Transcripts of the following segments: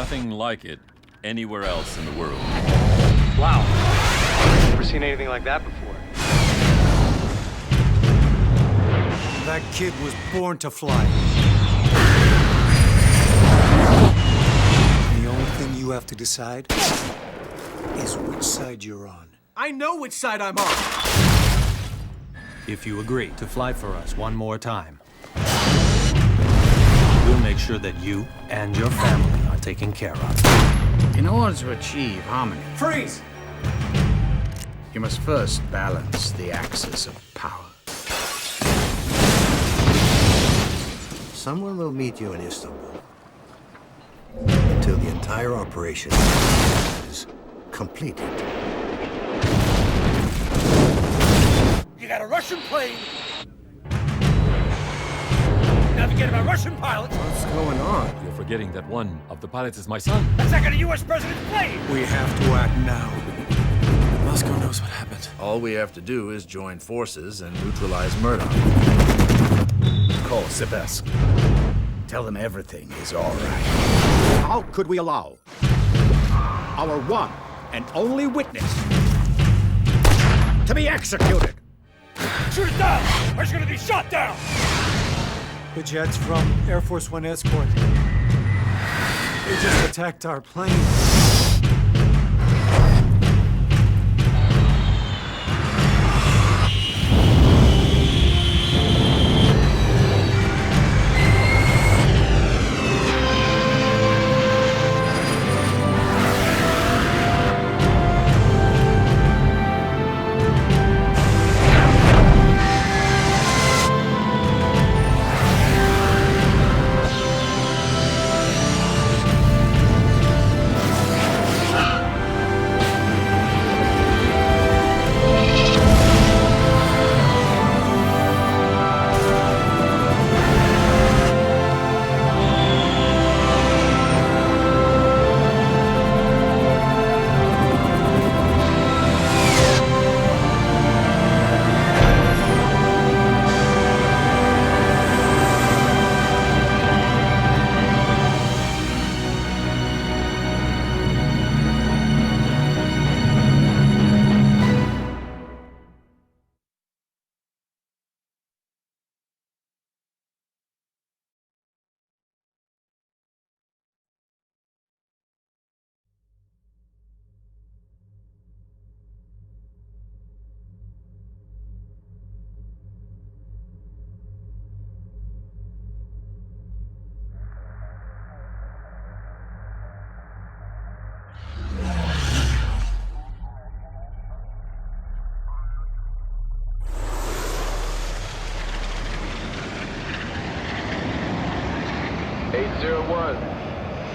nothing like it anywhere else in the world. Wow. Never seen anything like that before. That kid was born to fly. The only thing you have to decide is which side you're on. I know which side I'm on! If you agree to fly for us one more time, we'll make sure that you and your family are taken care of. In order to achieve harmony, Freeze! you must first balance the axis of power. Someone will meet you in Istanbul until the entire operation is completed. You got a Russian plane! Navigated by Russian pilots! What's going on? You're forgetting that one of the pilots is my son. That's not a U.S. president's plane! We have to act now. Moscow knows what happened. All we have to do is join forces and neutralize Murdoch. Call Sebesk. Tell them everything is all right. How could we allow our one and only witness to be executed? Shoot it down! Or it's gonna be shot down! The jet's from Air Force One escort. They just attacked our plane.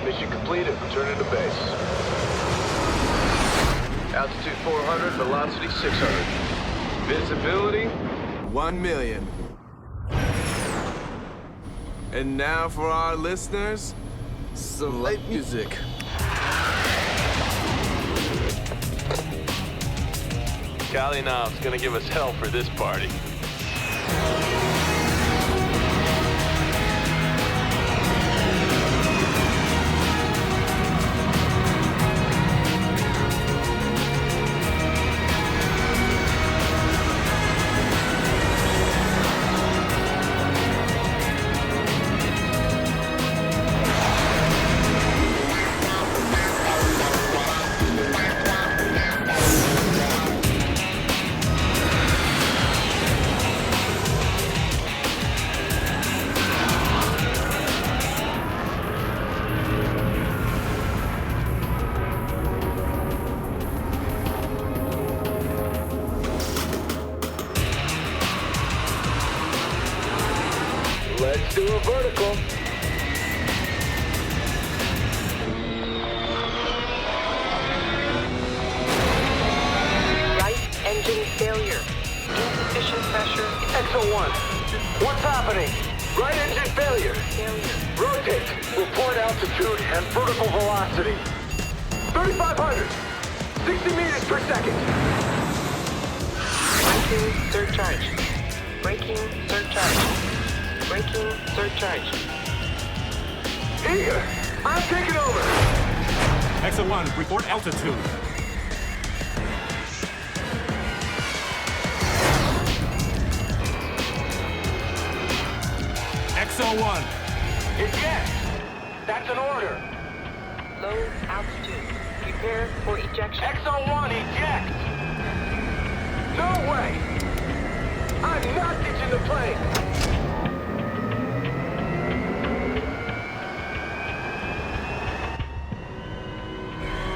Mission completed. Returning to base. Altitude 400, velocity 600. Visibility 1 million. And now for our listeners, some light music. Kalinov's gonna give us hell for this party. Let's do a vertical. Right engine failure. Insufficient pressure. XO1. What's happening? Right engine failure. Rotate. Report altitude and vertical velocity. 3,500. 60 meters per second. Braking surcharge. Braking surcharge. Braking surcharge. Here, I'm taking over. XO1, report altitude. XO1. Eject! That's an order. Low altitude. Prepare for ejection. XO1, eject! No way! I'm not ditching the plane!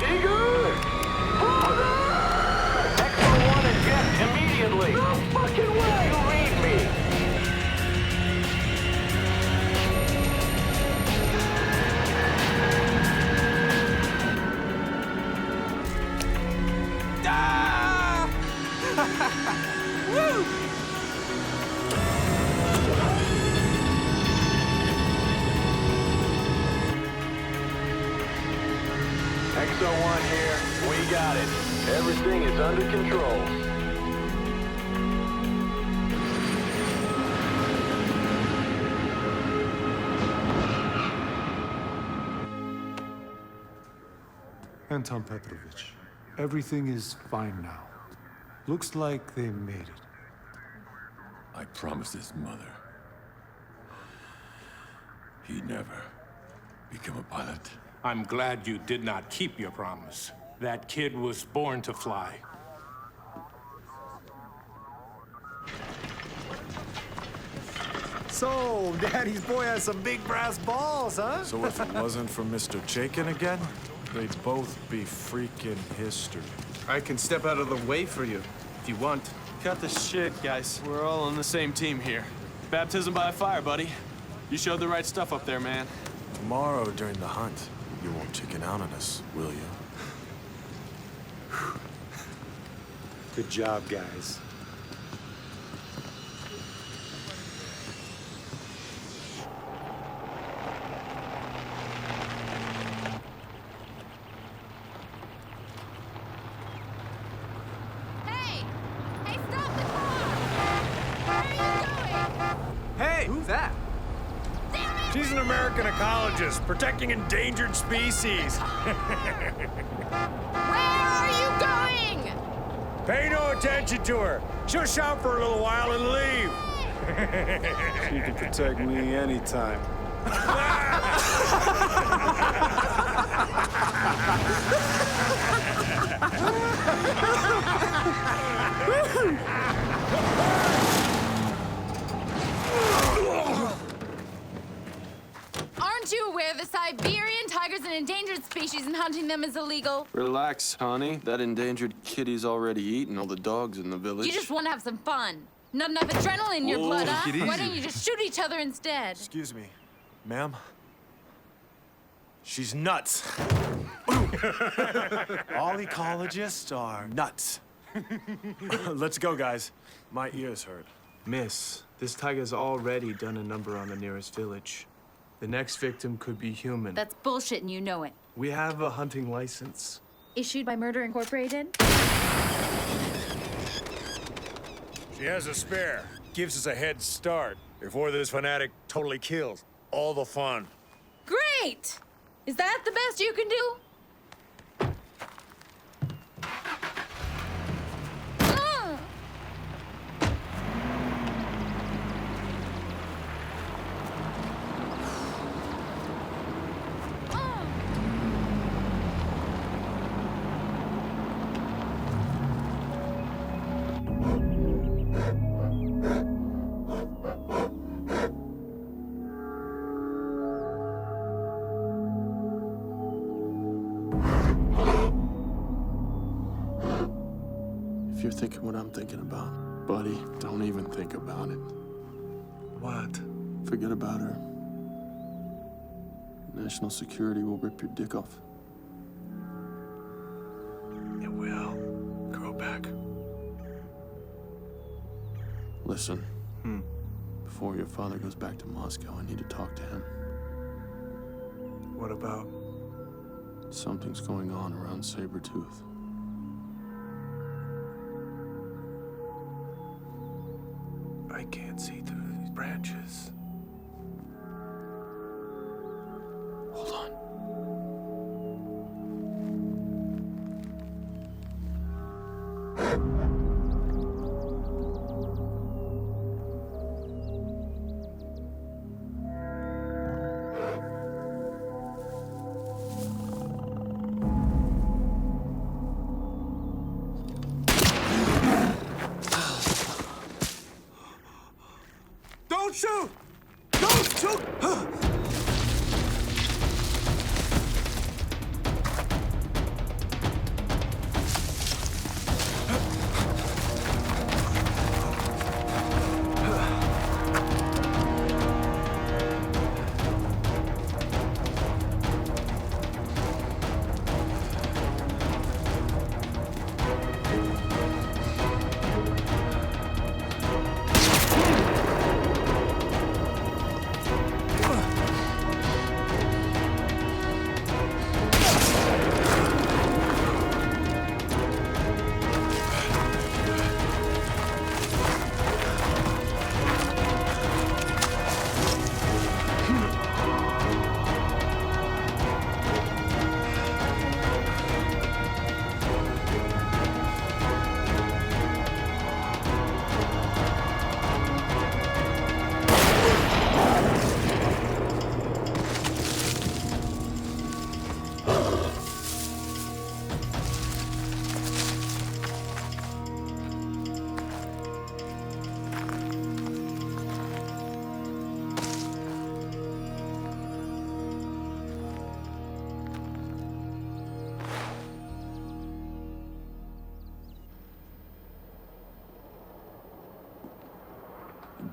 Eager! XO1, eject immediately! No fucking way! You read me! XO1 here. We got it. Everything is under control. Anton Petrovich, everything is fine now. Looks like they made it. I promised his mother he'd never become a pilot. I'm glad you did not keep your promise. That kid was born to fly. So, Daddy's boy has some big brass balls, huh? So if it wasn't for Mr. Chaikin again, they'd both be freaking history. I can step out of the way for you, if you want. Cut the shit, guys. We're all on the same team here. Baptism by fire, buddy. You showed the right stuff up there, man. Tomorrow during the hunt, you won't chicken out on us, will you? Good job, guys. She's an American ecologist, protecting endangered species. Where are you going? Pay no attention to her. She'll shout for a little while and leave. She can protect me anytime. Aren't you aware the Siberian tiger's an endangered species and hunting them is illegal? Relax, honey. That endangered kitty's already eaten all the dogs in the village. You just want to have some fun. Not enough adrenaline in your blood, huh? take it Why easy. don't you just shoot each other instead? Excuse me, ma'am. She's nuts. All ecologists are nuts. Let's go, guys. My ears hurt. Miss, this tiger's already done a number on the nearest village. The next victim could be human. That's bullshit and you know it. We have a hunting license. Issued by Murder Incorporated? She has a spare. Gives us a head start before this fanatic totally kills all the fun. Great! Is that the best you can do? If you're thinking what I'm thinking about, buddy, don't even think about it. What? Forget about her. National security will rip your dick off. It will grow back. Listen. Before your father goes back to Moscow, I need to talk to him. What about? Something's going on around Sabretooth. I can't see through these branches. Hold on.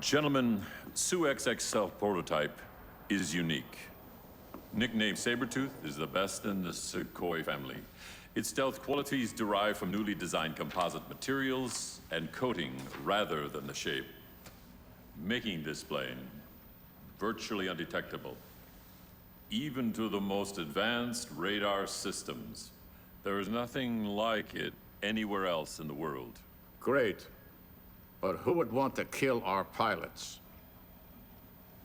Gentlemen, Su-XX self-prototype is unique. Nicknamed Sabretooth is the best in the Sukhoi family. Its stealth qualities derive from newly designed composite materials and coating rather than the shape, making this plane virtually undetectable. Even to the most advanced radar systems, there is nothing like it anywhere else in the world. Great. But who would want to kill our pilots?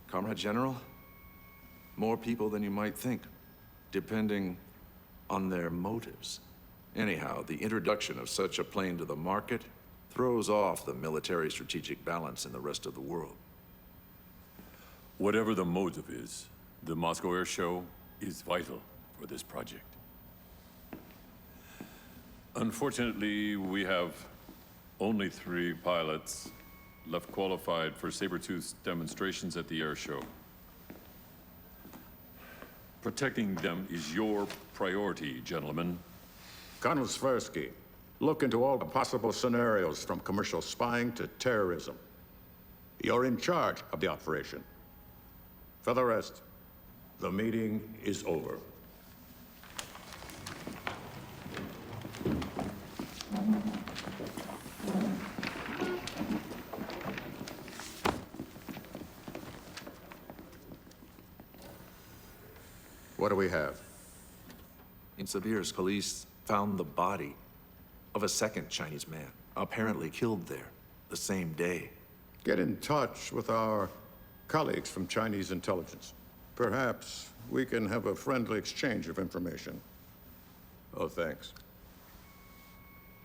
Comrade General? More people than you might think, depending on their motives. Anyhow, the introduction of such a plane to the market throws off the military strategic balance in the rest of the world. Whatever the motive is, the Moscow Air Show is vital for this project. Unfortunately, we have only 3 pilots left qualified for Sabretooth's demonstrations at the air show. Protecting them is your priority, gentlemen. Colonel Sversky, look into all the possible scenarios from commercial spying to terrorism. You're in charge of the operation. For the rest, the meeting is over. What do we have? In Sibirsk, police found the body of a second Chinese man, apparently killed there the same day. Get in touch with our colleagues from Chinese intelligence. Perhaps we can have a friendly exchange of information. Oh, thanks.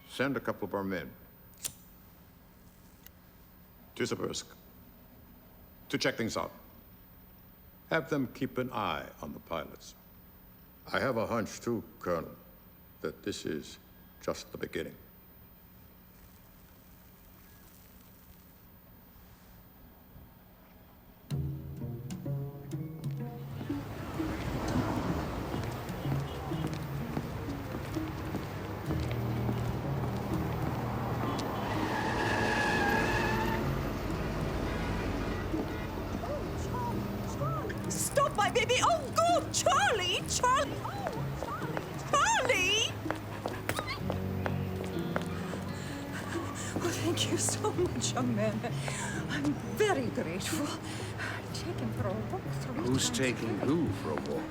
Send a couple of our men to Sibirsk to check things out. Have them keep an eye on the pilots. I have a hunch, too, Colonel, that this is just the beginning. Stop, my baby! Oh, God! Charlie! Charlie! Oh, Charlie! Oh, thank you so much, young man. I'm very grateful. Take him for a walk 3 Who's times. taking who for a walk?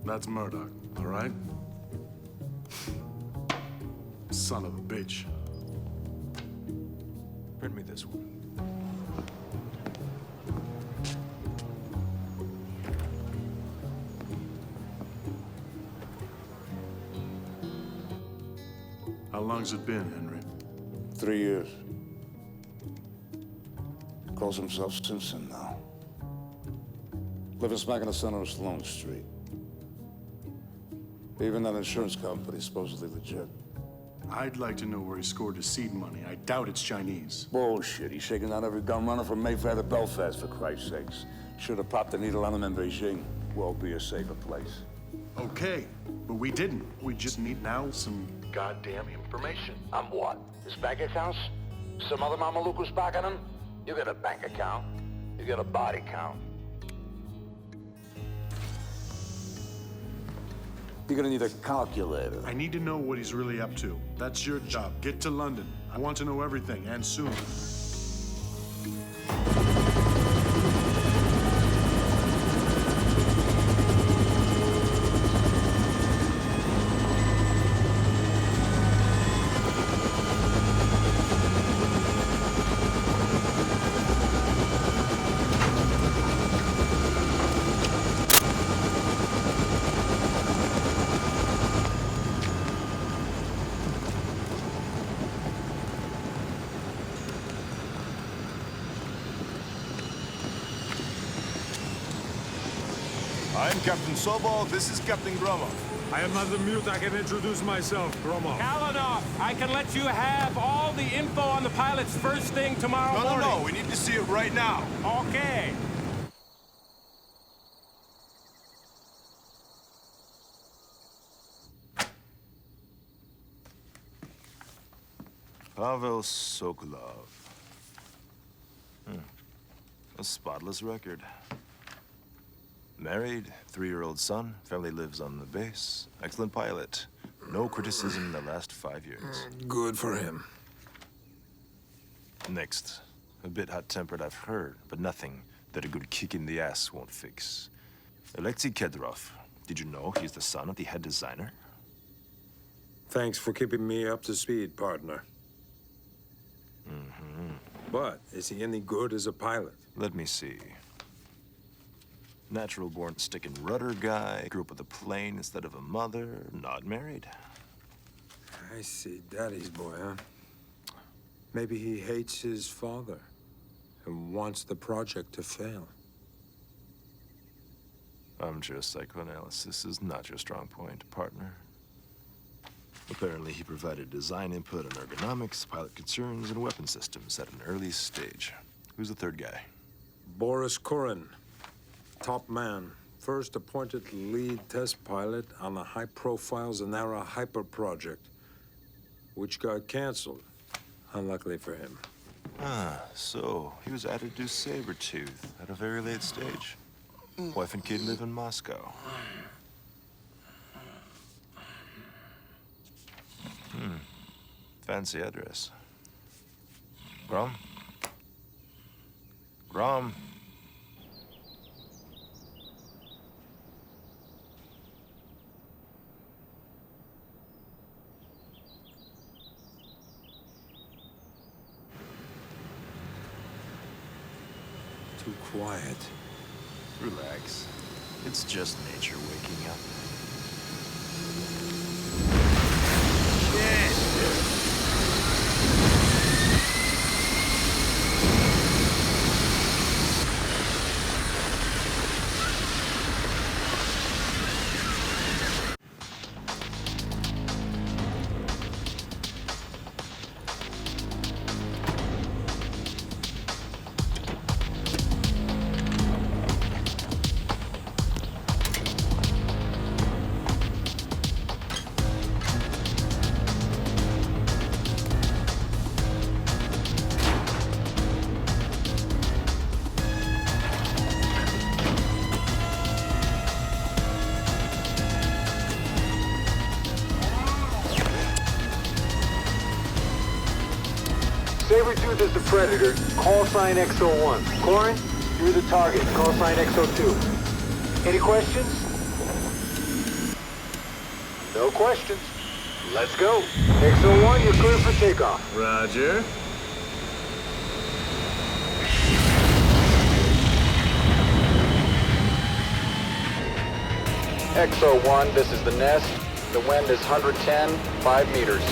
That's Murdoch, all right? Son of a bitch. Print me this one. How long's it been, Henry? 3 years. Calls himself Simpson now. Living smack in the center of Sloane Street. Even that insurance company's supposedly legit. I'd like to know where he scored his seed money. I doubt it's Chinese. Bullshit. He's shaking down every gun runner from Mayfair to Belfast, for Christ's sakes. Should have popped the needle on him in Beijing. World be a safer place. Okay, but we didn't. We just need now some goddamn information. On what? His bank accounts? Some other Mameluke was backing him? You get a bank account. You get a body count. You're gonna need a calculator. I need to know what he's really up to. That's your job. Get to London. I want to know everything, and soon. I'm Captain Sobol, this is Captain Gromov. I am not the mute. I can introduce myself, Gromov. Kalinov, I can let you have all the info on the pilots first thing tomorrow morning. No, we need to see it right now. Okay. Pavel Sokolov. A spotless record. Married, 3-year-old son, family lives on the base. Excellent pilot. No criticism in the last 5 years. Good for him. Next. A bit hot-tempered, I've heard, but nothing that a good kick in the ass won't fix. Alexei Kedrov. Did you know he's the son of the head designer? Thanks for keeping me up to speed, partner. But is he any good as a pilot? Let me see. Natural-born stick-and rudder guy, grew up with a plane instead of a mother, not married. I see. Daddy's boy, huh? Maybe he hates his father and wants the project to fail. I'm sure psychoanalysis is not your strong point, partner. Apparently, he provided design input on ergonomics, pilot concerns, and weapon systems at an early stage. Who's the third guy? Boris Korin, top man. First appointed lead test pilot on the high-profile Zanara Hyper project, which got canceled, unluckily for him. So he was added to Sabretooth at a very late stage. Wife and kid live in Moscow. Fancy address. Grom? Grom? Too quiet. Relax. It's just nature waking up. Sabretooth is the predator. Call sign X01. Corin, you're the target. Call sign X02. Any questions? No questions. Let's go. X01, you're clear for takeoff. Roger. X01, this is the nest. The wind is 110, 5 meters.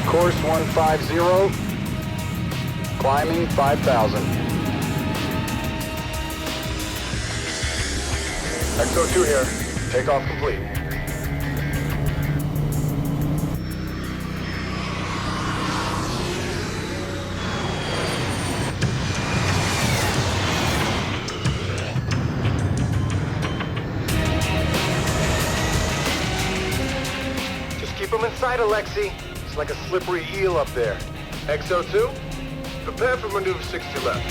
Course 150, climbing 5,000. X02 here, takeoff complete. Just keep them in sight, Alexei. It's like a slippery eel up there. X02, prepare for maneuver 60 left.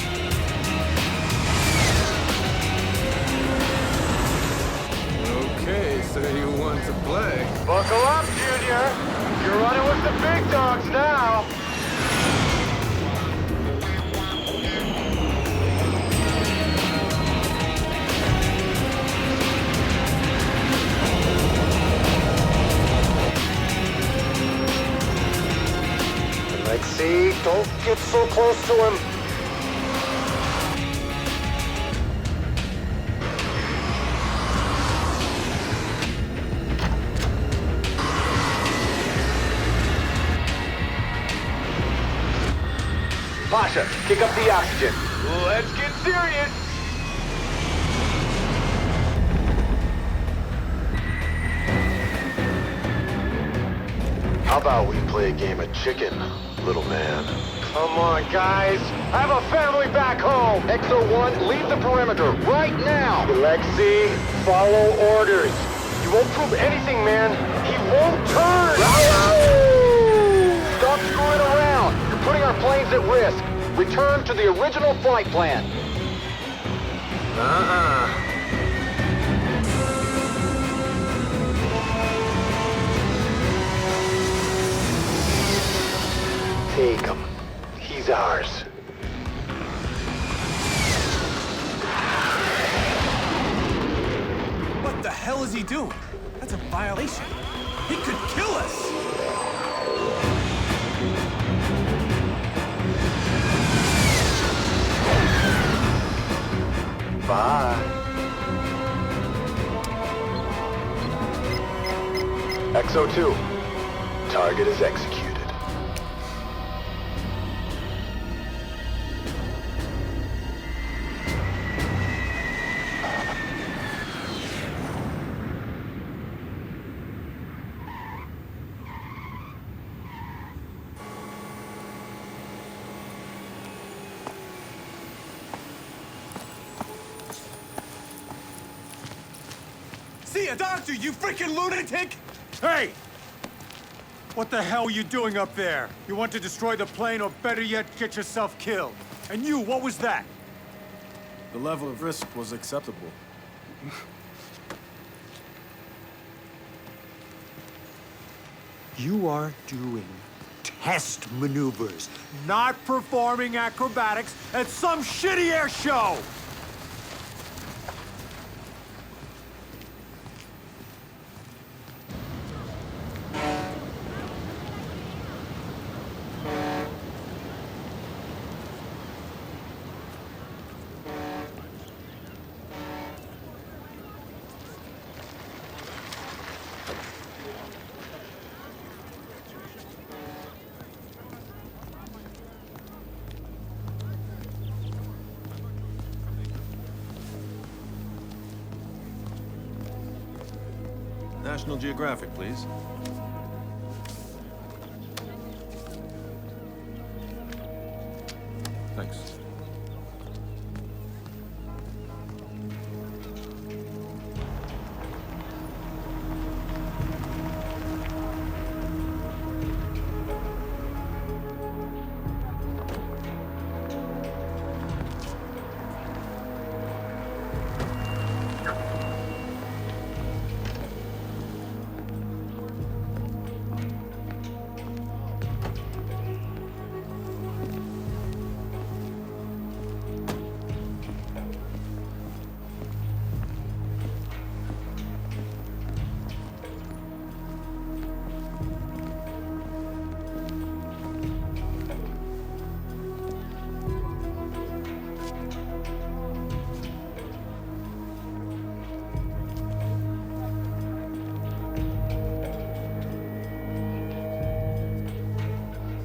Okay, so you want to play. Buckle up, Junior. You're running with the big dogs now. Alexei, don't get so close to him. Pasha, kick up the oxygen. Let's get serious! How about we play a game of chicken, little man? Come on, guys. I have a family back home. XO1, leave the perimeter right now. Alexei, follow orders. You won't prove anything, man. He won't turn. Stop screwing around. You're putting our planes at risk. Return to the original flight plan. Take him. He's ours. What the hell is he doing? That's a violation. He could kill us! Bye. XO2. Target is executed. See a doctor, you freaking lunatic! Hey! What the hell are you doing up there? You want to destroy the plane, or better yet, get yourself killed? And you, what was that? The level of risk was acceptable. You are doing test maneuvers, Not performing acrobatics at some shitty air show! National Geographic, please. Thanks.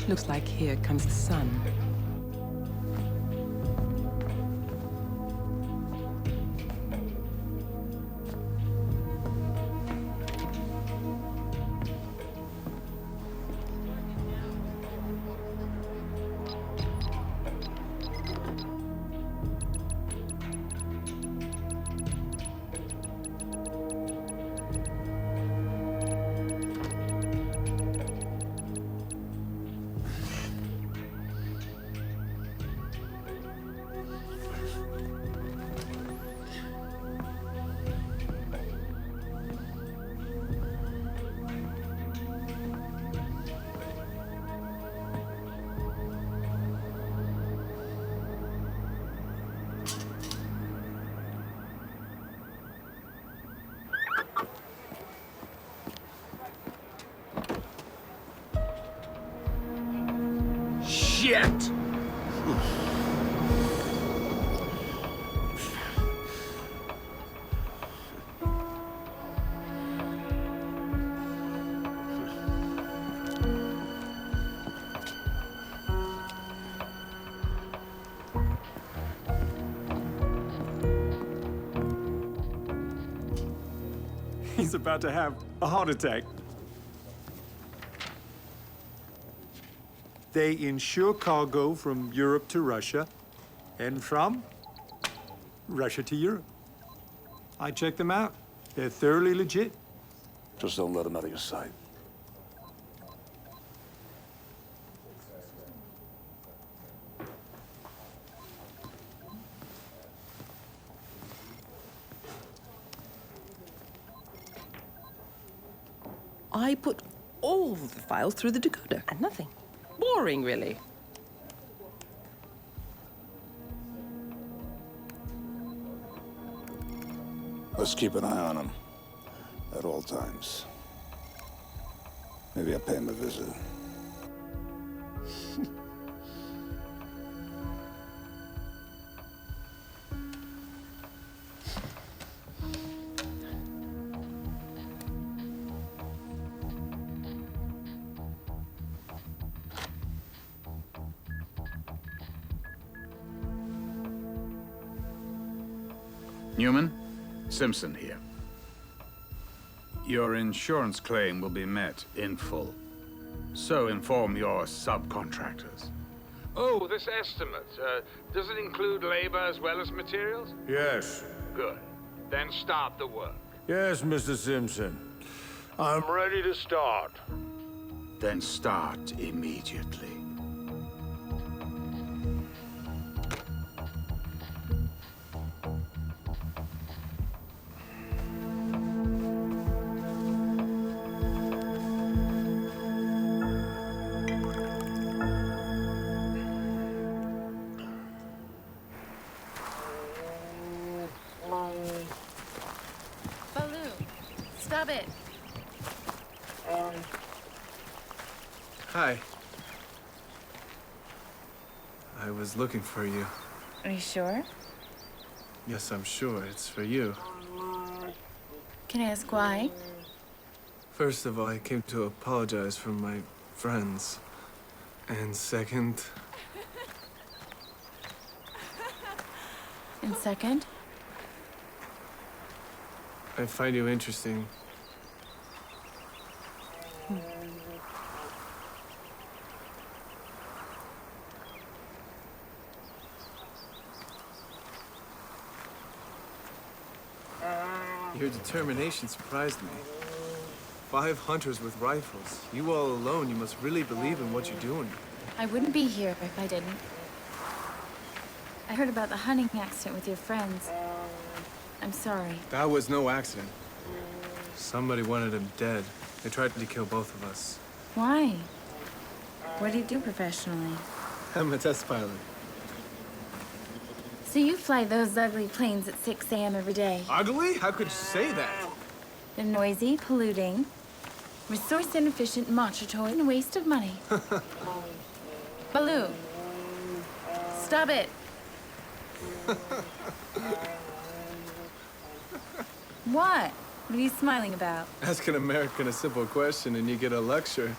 Looks like here comes the sun. Shit! He's about to have a heart attack. They insure cargo from Europe to Russia, and from Russia to Europe. I checked them out. They're thoroughly legit. Just don't let him out of your sight. I put all the files through the decoder, and nothing. Boring, really. Let's keep an eye on him at all times. Maybe I'll pay him a visit. Newman, Simpson here. Your insurance claim will be met in full. So inform your subcontractors. Oh, this estimate, does it include labor as well as materials? Yes. Good. Then start the work. Yes, Mr. Simpson. I'm ready to start. Then start immediately. Stop it. Hi. I was looking for you. Are you sure? Yes, I'm sure. It's for you. Can I ask why? First of all, I came to apologize for my friends. And second... And second? I find you interesting. Your determination surprised me. 5 hunters with rifles. You all alone, you must really believe in what you're doing. I wouldn't be here if I didn't. I heard about the hunting accident with your friends. I'm sorry. That was no accident. Somebody wanted him dead. They tried to kill both of us. Why? What do you do professionally? I'm a test pilot. So you fly those ugly planes at 6 a.m. every day? Ugly? How could you say that? They're noisy, polluting, resource inefficient, macho toy, and a waste of money. Baloo, stop it. What? What are you smiling about? Ask an American a simple question and you get a lecture.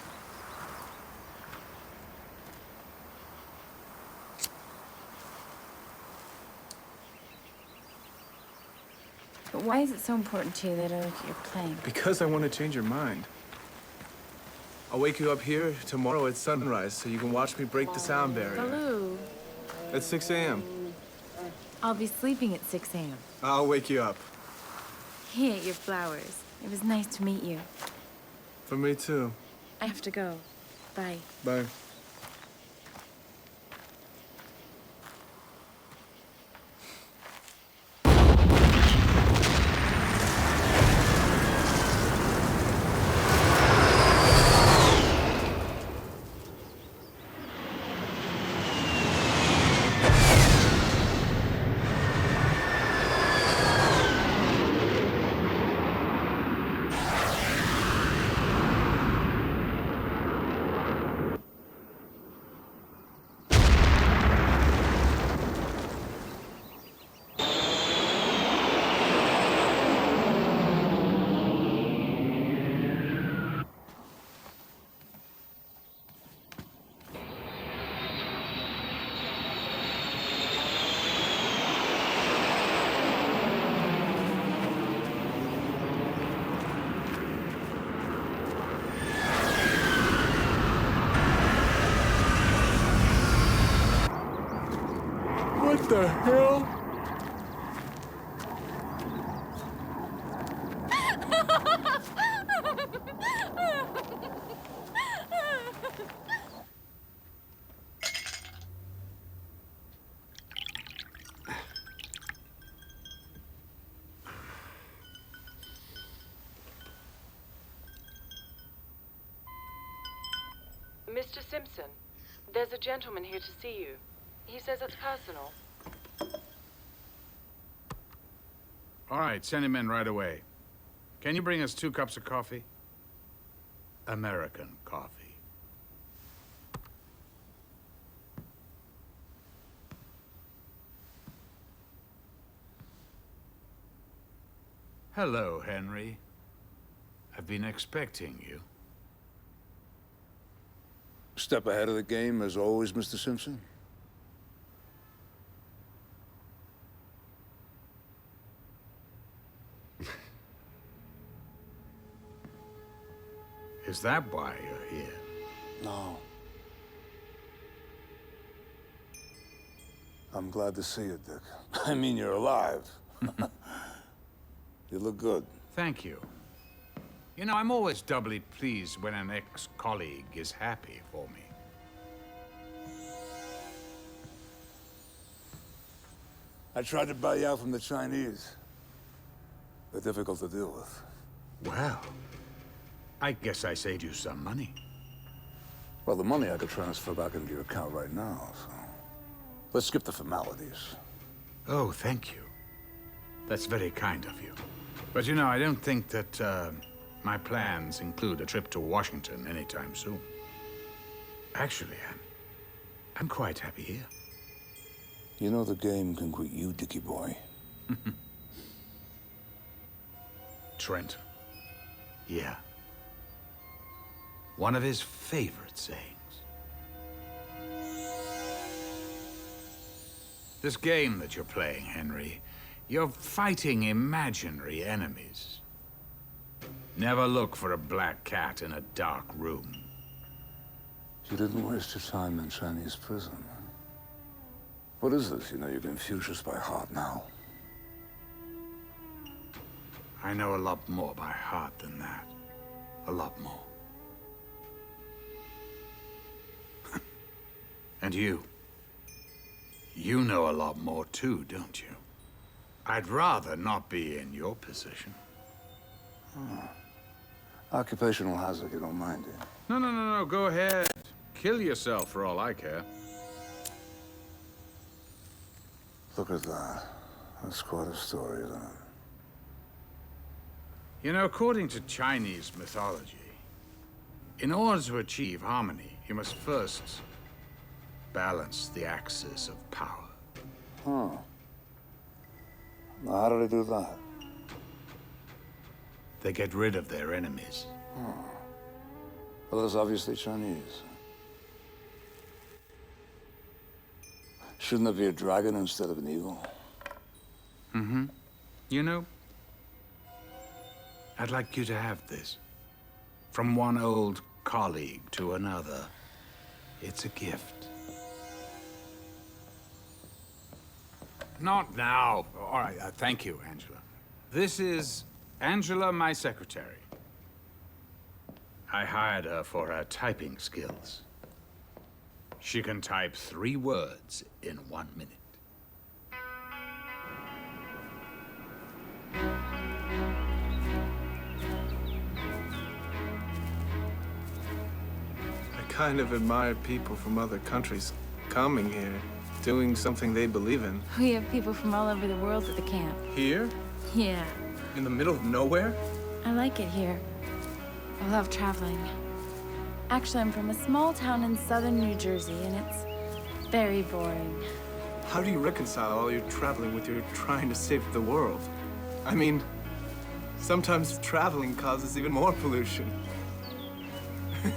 But why is it so important to you that I look at your plane? Because I want to change your mind. I'll wake you up here tomorrow at sunrise so you can watch me break the sound barrier. Baloo. At 6 a.m. I'll be sleeping at 6 a.m. I'll wake you up. He ate your flowers. It was nice to meet you. For me, too. I have to go. Bye. Bye. What the hell? Mr. Simpson, there's a gentleman here to see you. He says it's personal. All right, send him in right away. Can you bring us 2 cups of coffee? American coffee. Hello, Henry. I've been expecting you. Step ahead of the game, as always, Mr. Simpson. Is that why you're here? No. I'm glad to see you, Dick. I mean, you're alive. You look good. Thank you. You know, I'm always doubly pleased when an ex-colleague is happy for me. I tried to buy you out from the Chinese. They're difficult to deal with. Well, I guess I saved you some money. Well, the money I could transfer back into your account right now, so... Let's skip the formalities. Oh, thank you. That's very kind of you. But you know, I don't think that, my plans include a trip to Washington anytime soon. Actually, I'm quite happy here. You know the game can quit you, Dickie boy. Trent. Yeah. One of his favorite sayings. This game that you're playing, Henry, you're fighting imaginary enemies. Never look for a black cat in a dark room. You didn't waste your time in Chinese prison. What is this? You know you're Confucius by heart now. I know a lot more by heart than that. A lot more. And you know a lot more too, don't you? I'd rather not be in your position. Oh. Occupational hazard, you don't mind it? No, go ahead. Kill yourself for all I care. Look at that. That's quite a story, isn't it? You know, according to Chinese mythology, in order to achieve harmony, you must first balance the axis of power. Huh. Now, how do they do that? They get rid of their enemies. Huh. Well, that's obviously Chinese. Shouldn't there be a dragon instead of an eagle? Mm-hmm. You know, I'd like you to have this. From one old colleague to another. It's a gift. Not now. All right, thank you, Angela. This is Angela, my secretary. I hired her for her typing skills. She can type 3 words in 1 minute. I kind of admire people from other countries coming here, doing something they believe in. We have people from all over the world at the camp. Here? Yeah. In the middle of nowhere? I like it here. I love traveling. Actually, I'm from a small town in southern New Jersey, and it's very boring. How do you reconcile all your traveling with your trying to save the world? I mean, sometimes traveling causes even more pollution. You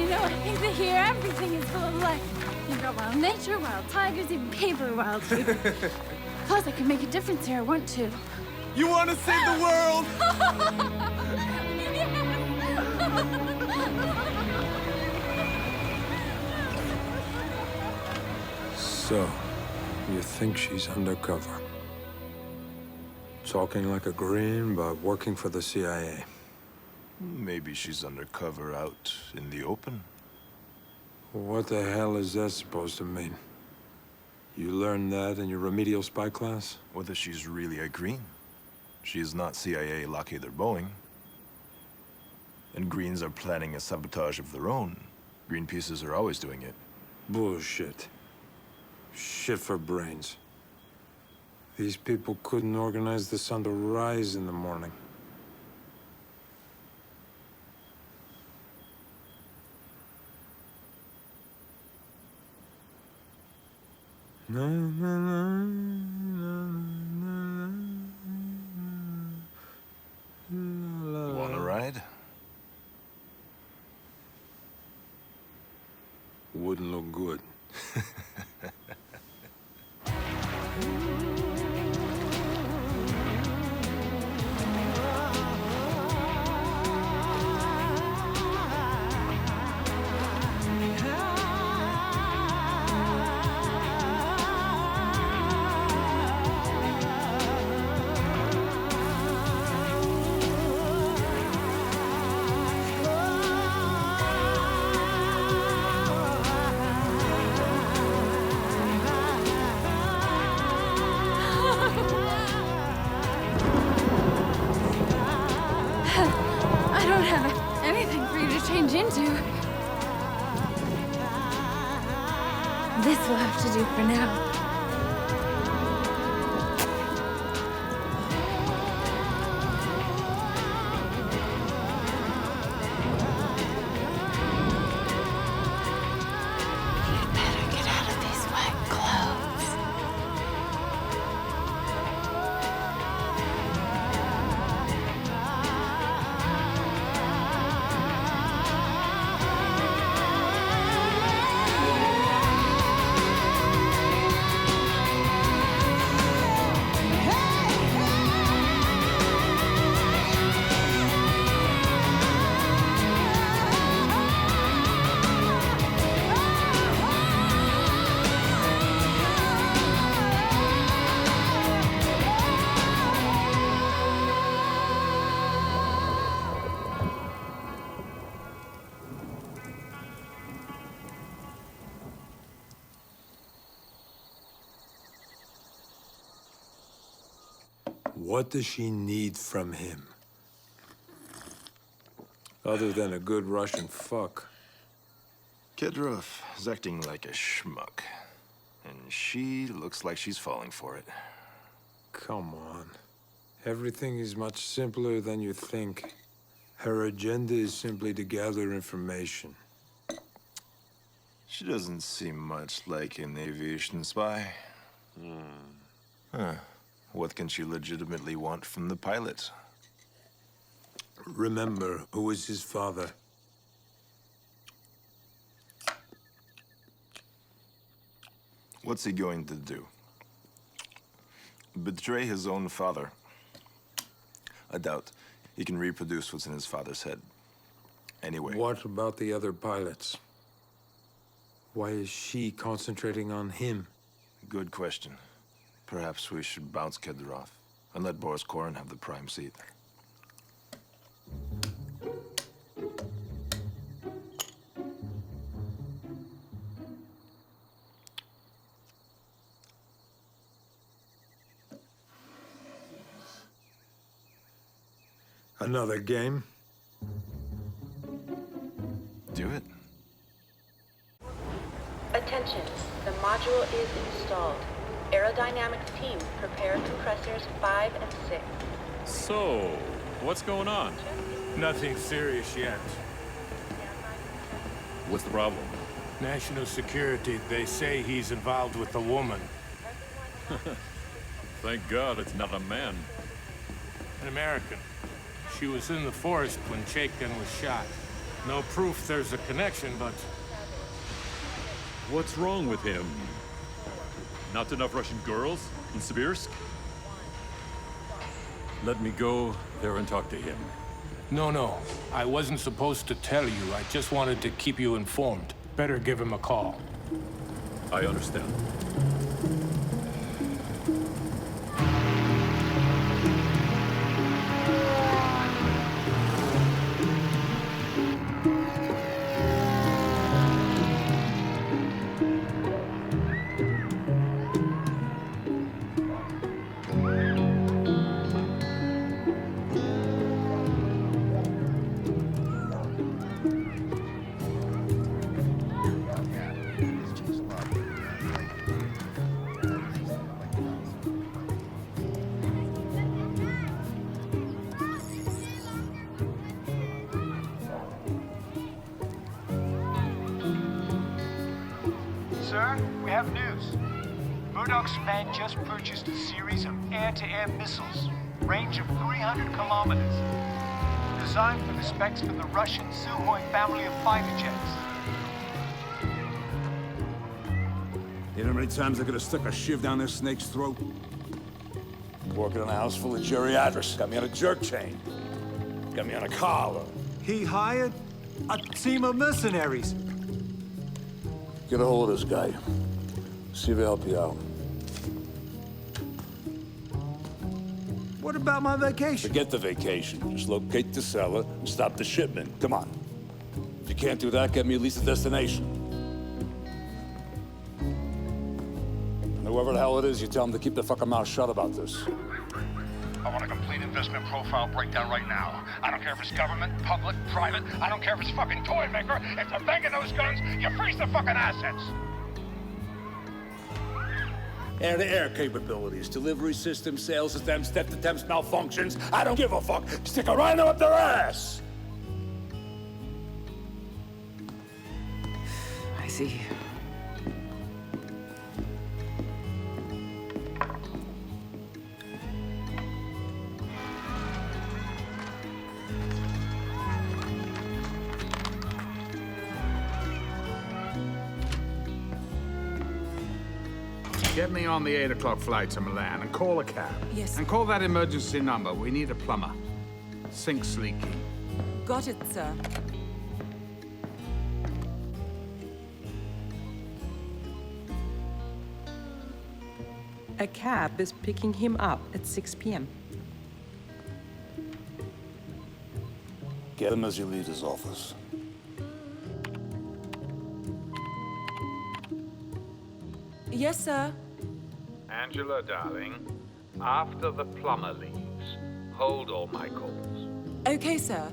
know, I think that here everything is full of life. You've got wild nature, wild tigers, even paper wild people. Plus, I can make a difference here. I want to. You want to save the world? So, You think she's undercover. Talking like a Green, but working for the CIA. Maybe she's undercover out in the open. What the hell is that supposed to mean? You learned that in your remedial spy class? Whether she's really a Green. She is not CIA, Lockheed, or Boeing. And Greens are planning a sabotage of their own. Green pieces are always doing it. Bullshit. Shit for brains. These people couldn't organize the sun to rise in the morning. Want a ride? Wouldn't look good. I don't have anything for you to change into. This will have to do for now. You'd better get out of these wet clothes. What does she need from him? Other than a good Russian fuck. Kedrov is acting like a schmuck. And she looks like she's falling for it. Come on. Everything is much simpler than you think. Her agenda is simply to gather information. She doesn't seem much like an aviation spy. Huh. What can she legitimately want from the pilot? Remember, who was his father? What's he going to do? Betray his own father? I doubt. He can reproduce what's in his father's head. Anyway. What about the other pilots? Why is she concentrating on him? Good question. Perhaps we should bounce Kedrov and let Boris Korin have the prime seat. Another game? Do it. Attention, the module is installed. Aerodynamics team, prepare compressors 5 and 6. So, what's going on? Nothing serious yet. What's the problem? National security, they say he's involved with a woman. Thank God it's not a man. An American. She was in the forest when Chaikin was shot. No proof there's a connection, but... What's wrong with him? Not enough Russian girls in Sibirsk? Let me go there and talk to him. No. I wasn't supposed to tell you. I just wanted to keep you informed. Better give him a call. I understand. Sir, we have news. Murdoch's men just purchased a series of air-to-air missiles, range of 300 kilometers. Designed for the specs for the Russian Sukhoi family of fighter jets. You know how many times they're gonna stick a shiv down this snake's throat? Working in a house full of geriatrics. Got me on a jerk chain. Got me on a collar. He hired a team of mercenaries. Get a hold of this guy. See if he'll help you out. What about my vacation? Forget the vacation. Just locate the seller and stop the shipment. Come on. If you can't do that, get me at least a destination. And whoever the hell it is, you tell him to keep their fucking mouth shut about this. I want a complete investment profile breakdown right now. I don't care if it's government, public, private. I don't care if it's fucking toy maker. If they're banging those guns, you freeze the fucking assets. Air-to-air capabilities, delivery systems, sales systems, step-to-temps malfunctions. I don't give a fuck. Stick a rhino up their ass! I see. Get me on the 8 o'clock flight to Milan and call a cab. Yes. And call that emergency number. We need a plumber. Sink's leaking. Got it, sir. A cab is picking him up at 6 p.m. Get him as you leave his office. Yes, sir. Angela, darling, after the plumber leaves, hold all my calls. Okay, sir.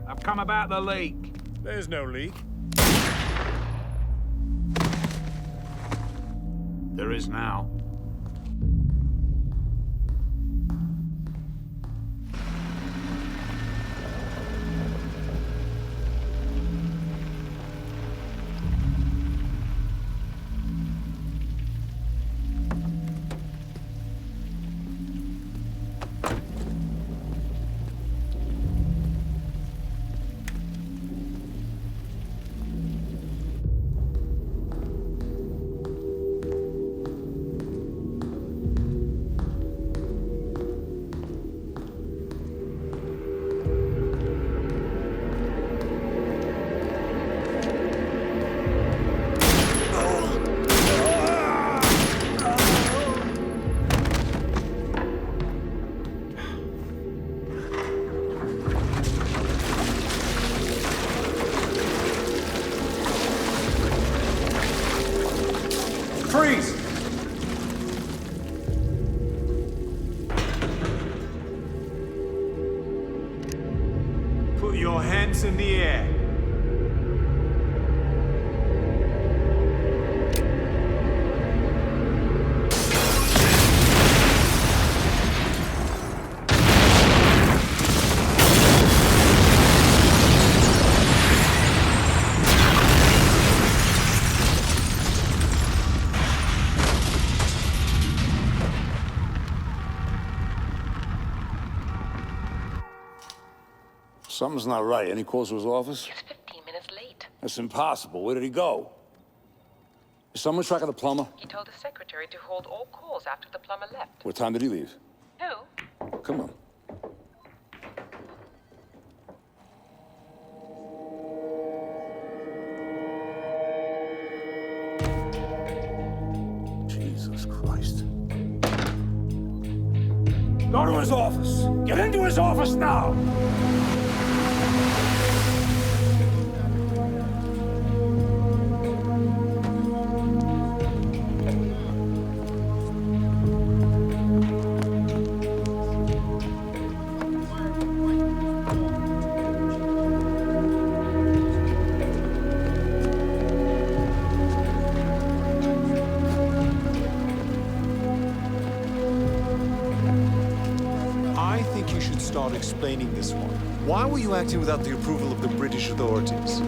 I've come about the leak. There's no leak. There is now. Freeze! Put your hands in the air. Something's not right. Any calls to his office? He's 15 minutes late. That's impossible. Where did he go? Is someone tracking the plumber? He told his secretary to hold all calls after the plumber left. What time did he leave? Who? Come on. Jesus Christ. Go to his office! Get into his office now! explaining this one. Why were you acting without the approval of the British authorities?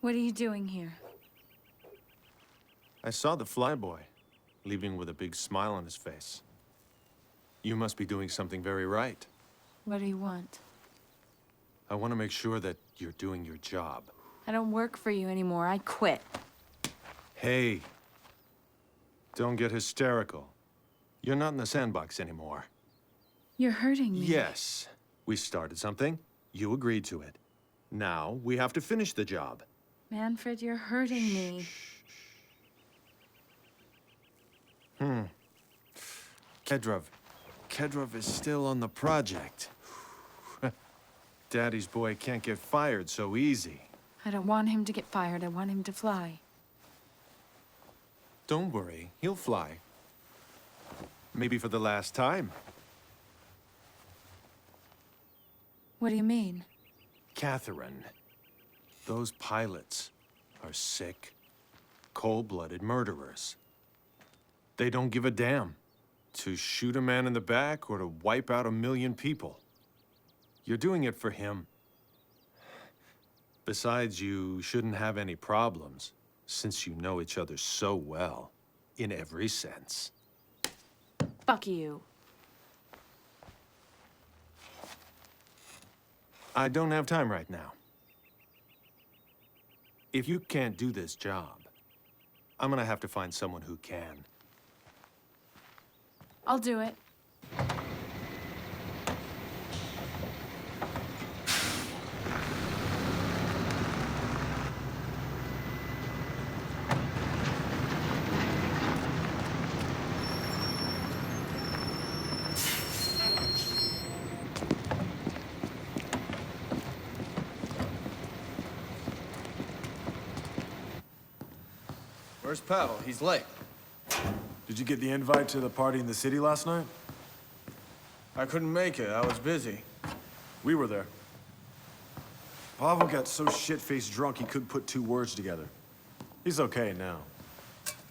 What are you doing here? I saw the flyboy, leaving with a big smile on his face. You must be doing something very right. What do you want? I want to make sure that you're doing your job. I don't work for you anymore. I quit. Hey, don't get hysterical. You're not in the sandbox anymore. You're hurting me. Yes, we started something. You agreed to it. Now we have to finish the job. Manfred, you're hurting me. Kedrov. Kedrov is still on the project. Daddy's boy can't get fired so easy. I don't want him to get fired. I want him to fly. Don't worry, he'll fly. Maybe for the last time. What do you mean? Catherine, those pilots are sick, cold-blooded murderers. They don't give a damn to shoot a man in the back or to wipe out 1 million people. You're doing it for him. Besides, you shouldn't have any problems, since you know each other so well, in every sense. Fuck you. I don't have time right now. If you can't do this job, I'm gonna have to find someone who can. I'll do it. Where's Pavel? He's late. Did you get the invite to the party in the city last night? I couldn't make it. I was busy. We were there. Pavel got so shit-faced drunk he couldn't put 2 words together. He's okay now.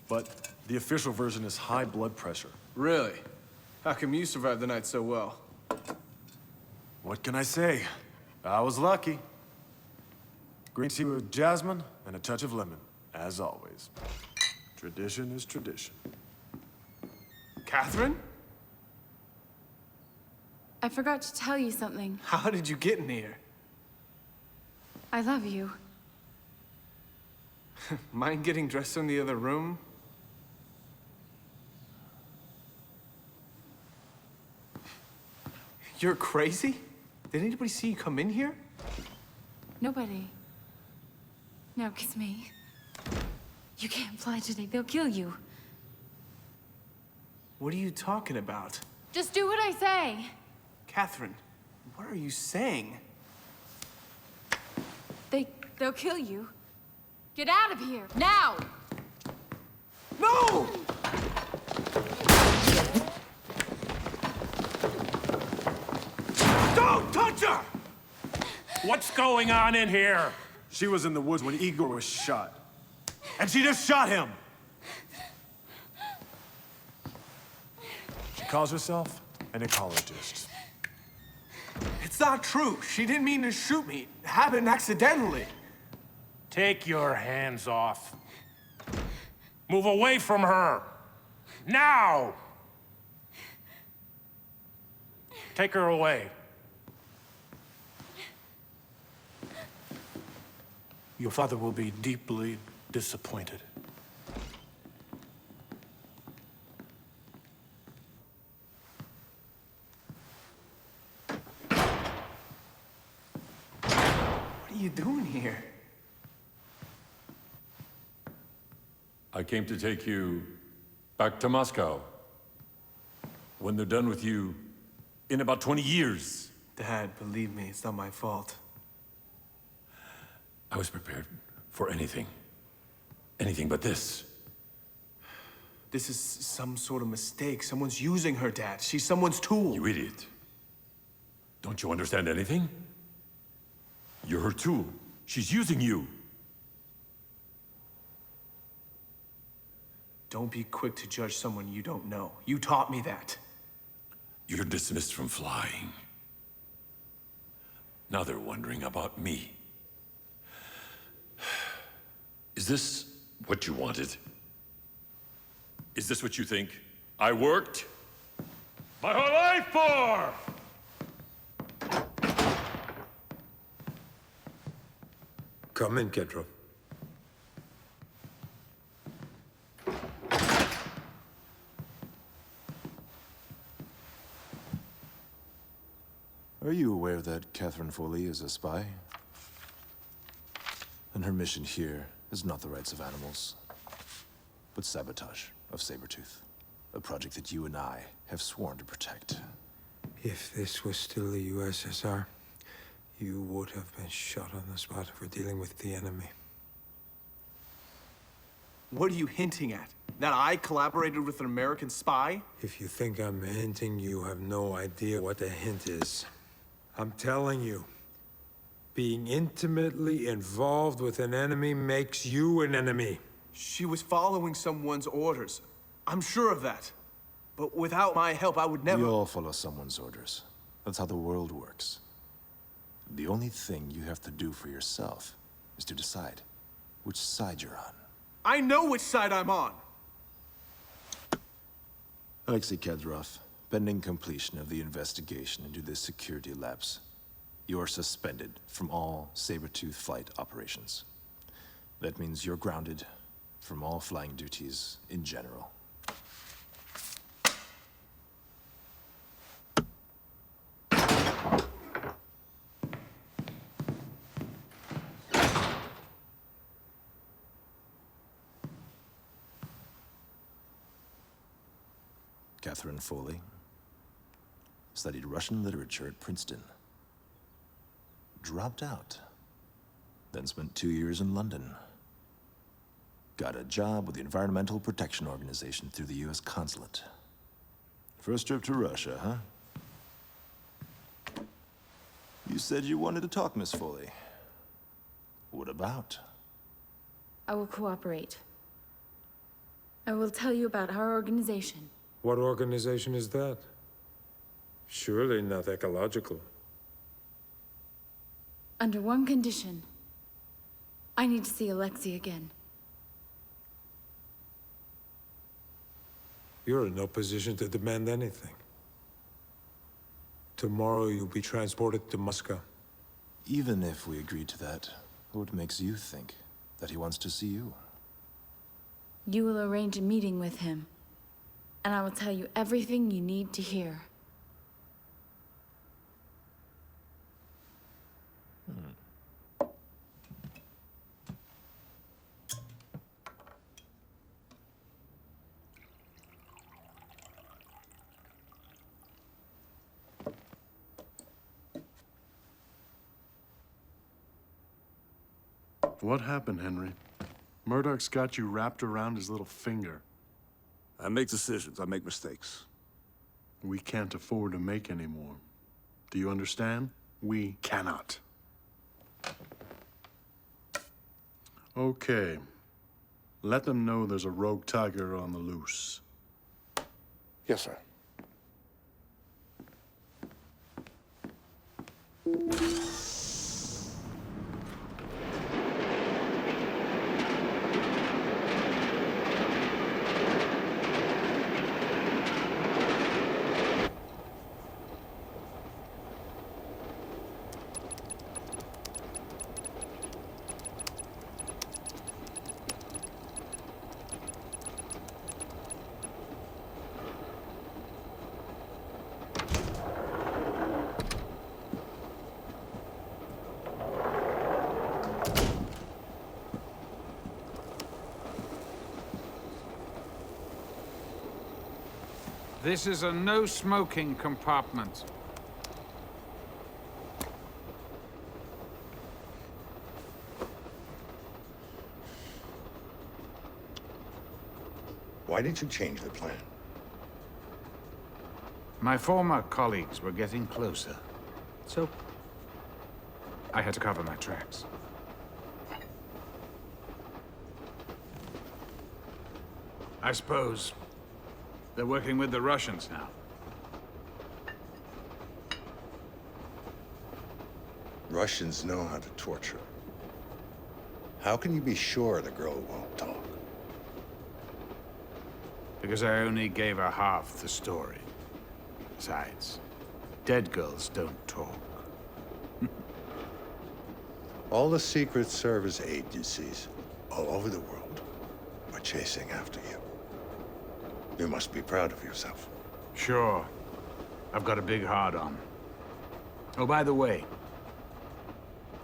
But the official version is high blood pressure. Really? How come you survived the night so well? What can I say? I was lucky. Green tea with jasmine and a touch of lemon, as always. Tradition is tradition. Catherine? I forgot to tell you something. How did you get in here? I love you. Mind getting dressed in the other room? You're crazy? Did anybody see you come in here? Nobody. Now kiss me. You can't fly today. They'll kill you. What are you talking about? Just do what I say. Catherine, what are you saying? They'll kill you. Get out of here, now! No! Don't touch her! What's going on in here? She was in the woods when Igor was shot. And she just shot him! She calls herself an ecologist. It's not true. She didn't mean to shoot me. It happened accidentally. Take your hands off. Move away from her. Now! Take her away. Your father will be deeply disappointed. What are you doing here? I came to take you back to Moscow. When they're done with you in about 20 years. Dad, believe me, it's not my fault. I was prepared for anything. Anything but this. This is some sort of mistake. Someone's using her, Dad. She's someone's tool. You idiot. Don't you understand anything? You're her tool. She's using you. Don't be quick to judge someone you don't know. You taught me that. You're dismissed from flying. Now they're wondering about me. Is this what you wanted? Is this what you think I worked my whole life for? Come in, Kedrov. Are you aware that Catherine Foley is a spy? And her mission here is not the rights of animals, but sabotage of Sabretooth, a project that you and I have sworn to protect. If this was still the USSR, you would have been shot on the spot for dealing with the enemy. What are you hinting at? That I collaborated with an American spy? If you think I'm hinting, you have no idea what a hint is. I'm telling you, being intimately involved with an enemy makes you an enemy. She was following someone's orders. I'm sure of that. But without my help, I would never— We all follow someone's orders. That's how the world works. The only thing you have to do for yourself is to decide which side you're on. I know which side I'm on! Alexei Kedrov, pending completion of the investigation into this security lapse, you are suspended from all Sabretooth flight operations. That means you're grounded from all flying duties in general. Catherine Foley studied Russian literature at Princeton. Dropped out. Then spent 2 years in London. Got a job with the Environmental Protection Organization through the US consulate. First trip to Russia, huh? You said you wanted to talk, Miss Foley. What about? I will cooperate. I will tell you about our organization. What organization is that? Surely not ecological. Under one condition. I need to see Alexei again. You're in no position to demand anything. Tomorrow you'll be transported to Moscow. Even if we agreed to that, what makes you think that he wants to see you? You will arrange a meeting with him, and I will tell you everything you need to hear. What happened, Henry? Murdoch's got you wrapped around his little finger. I make decisions. I make mistakes. We can't afford to make any more. Do you understand? We cannot. Okay. Let them know there's a rogue tiger on the loose. Yes, sir. This is a no-smoking compartment. Why Why did you change the plan? My former colleagues were getting closer, so I had to cover my tracks. I suppose they're working with the Russians now. Russians know how to torture. How can you be sure the girl won't talk? Because I only gave her half the story. Besides, dead girls don't talk. All the Secret Service agencies all over the world are chasing after you. You must be proud of yourself. Sure. I've got a big hard-on. Oh, by the way,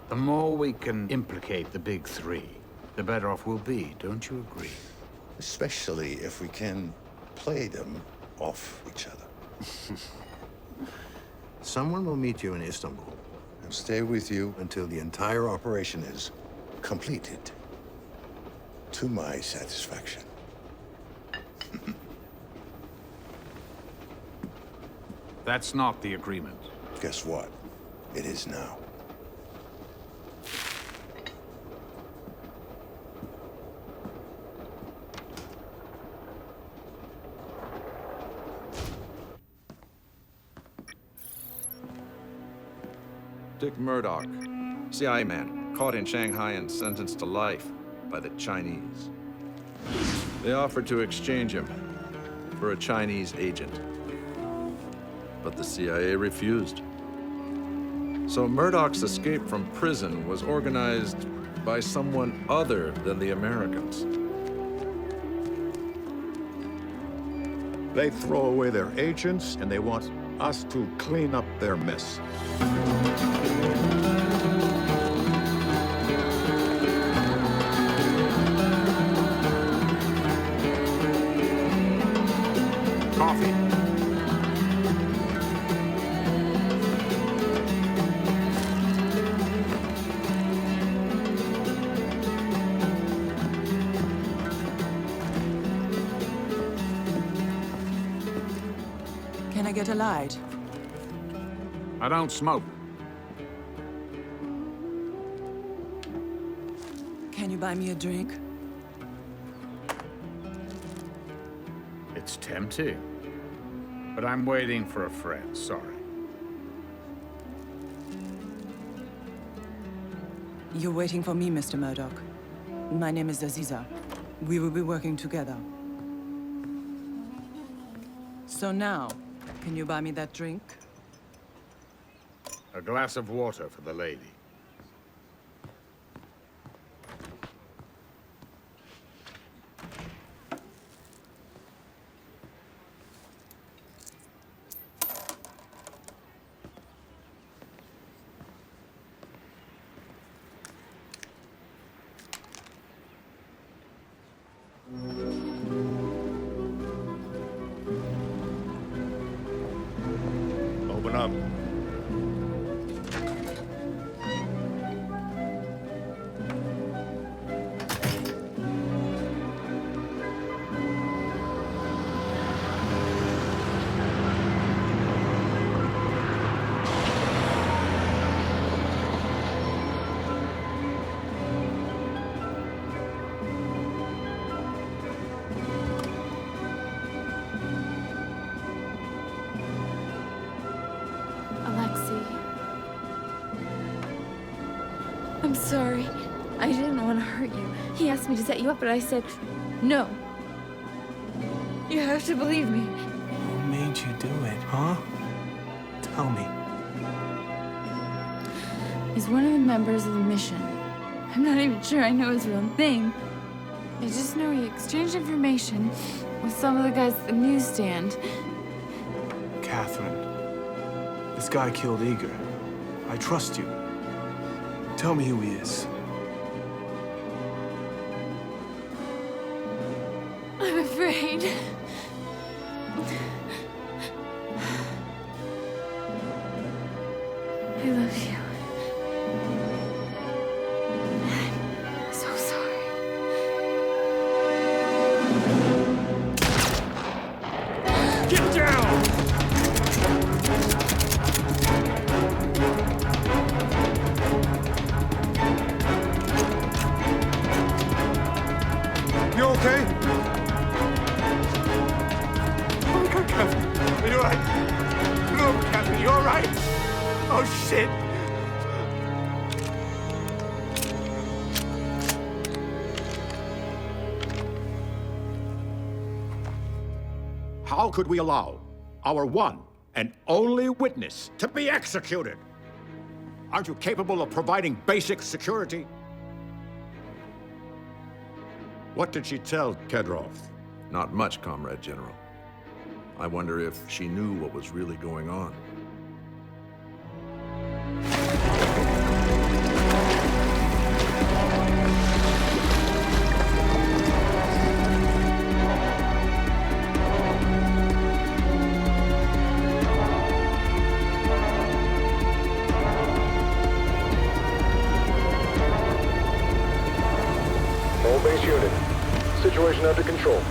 the more we can implicate the big three, the better off we'll be, don't you agree? Especially if we can play them off each other. Someone will meet you in Istanbul and stay with you until the entire operation is completed. To my satisfaction. That's not the agreement. Guess what? It is now. Dick Murdoch, CIA man, caught in Shanghai and sentenced to life by the Chinese. They offered to exchange him for a Chinese agent, but the CIA refused. So Murdoch's escape from prison was organized by someone other than the Americans. They throw away their agents, and they want us to clean up their mess. Coffee. Can I get a light? I don't smoke. Can you buy me a drink? It's tempting. But I'm waiting for a friend, sorry. You're waiting for me, Mr. Murdoch. My name is Aziza. We will be working together. So now, can you buy me that drink? A glass of water for the lady. Open up. Alexei. I'm sorry. I didn't want to hurt you. He asked me to set you up, but I said, no. You have to believe me. Who made you do it, huh? Tell me. He's one of the members of the mission. I'm not even sure I know his real name. I just know he exchanged information with some of the guys at the newsstand. Catherine, this guy killed Igor. I trust you. Tell me who he is. I'm afraid. I love you. I'm so sorry. Oh, shit! How could we allow our one and only witness to be executed? Aren't you capable of providing basic security? What did she tell Kedrov? Not much, Comrade General. I wonder if she knew what was really going on. All base unit. Situation under control.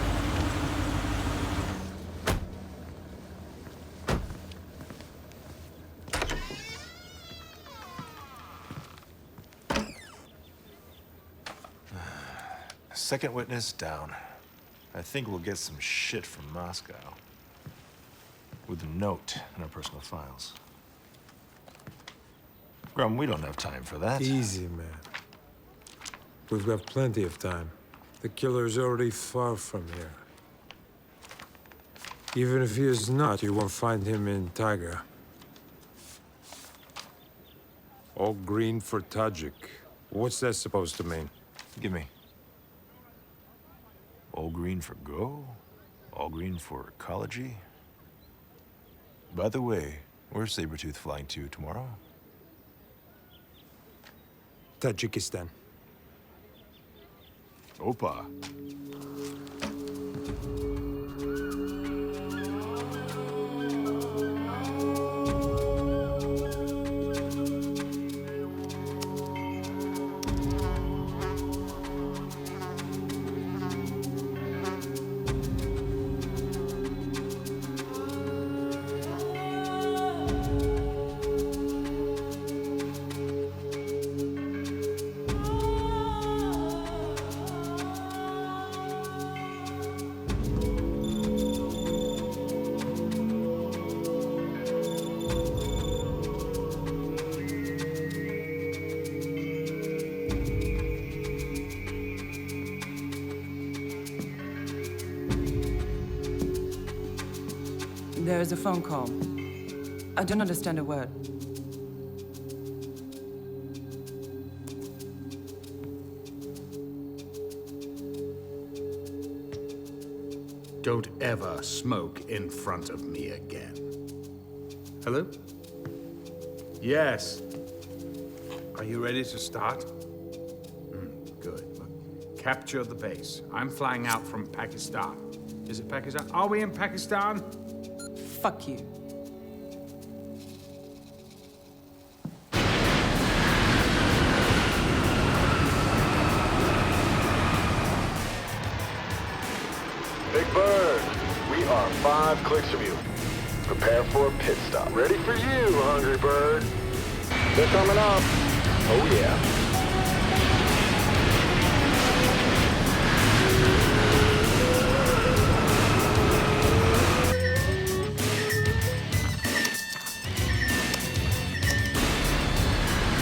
Second witness down. I think we'll get some shit from Moscow. With a note in our personal files. Grum, we don't have time for that. Easy, man. We've got plenty of time. The killer's already far from here. Even if he is not, you won't find him in Tiger. All green for Tajik. What's that supposed to mean? Give me. All green for go? All green for ecology? By the way, where's Sabretooth flying to tomorrow? Tajikistan. Opa. There is a phone call. I don't understand a word. Don't ever smoke in front of me again. Hello? Yes. Are you ready to start? Good. Capture the base. I'm flying out from Pakistan. Is it Pakistan? Are we in Pakistan? Fuck you. Big Bird, we are 5 clicks from you. Prepare for a pit stop. Ready for you, Hungry Bird. They're coming up. Oh, yeah.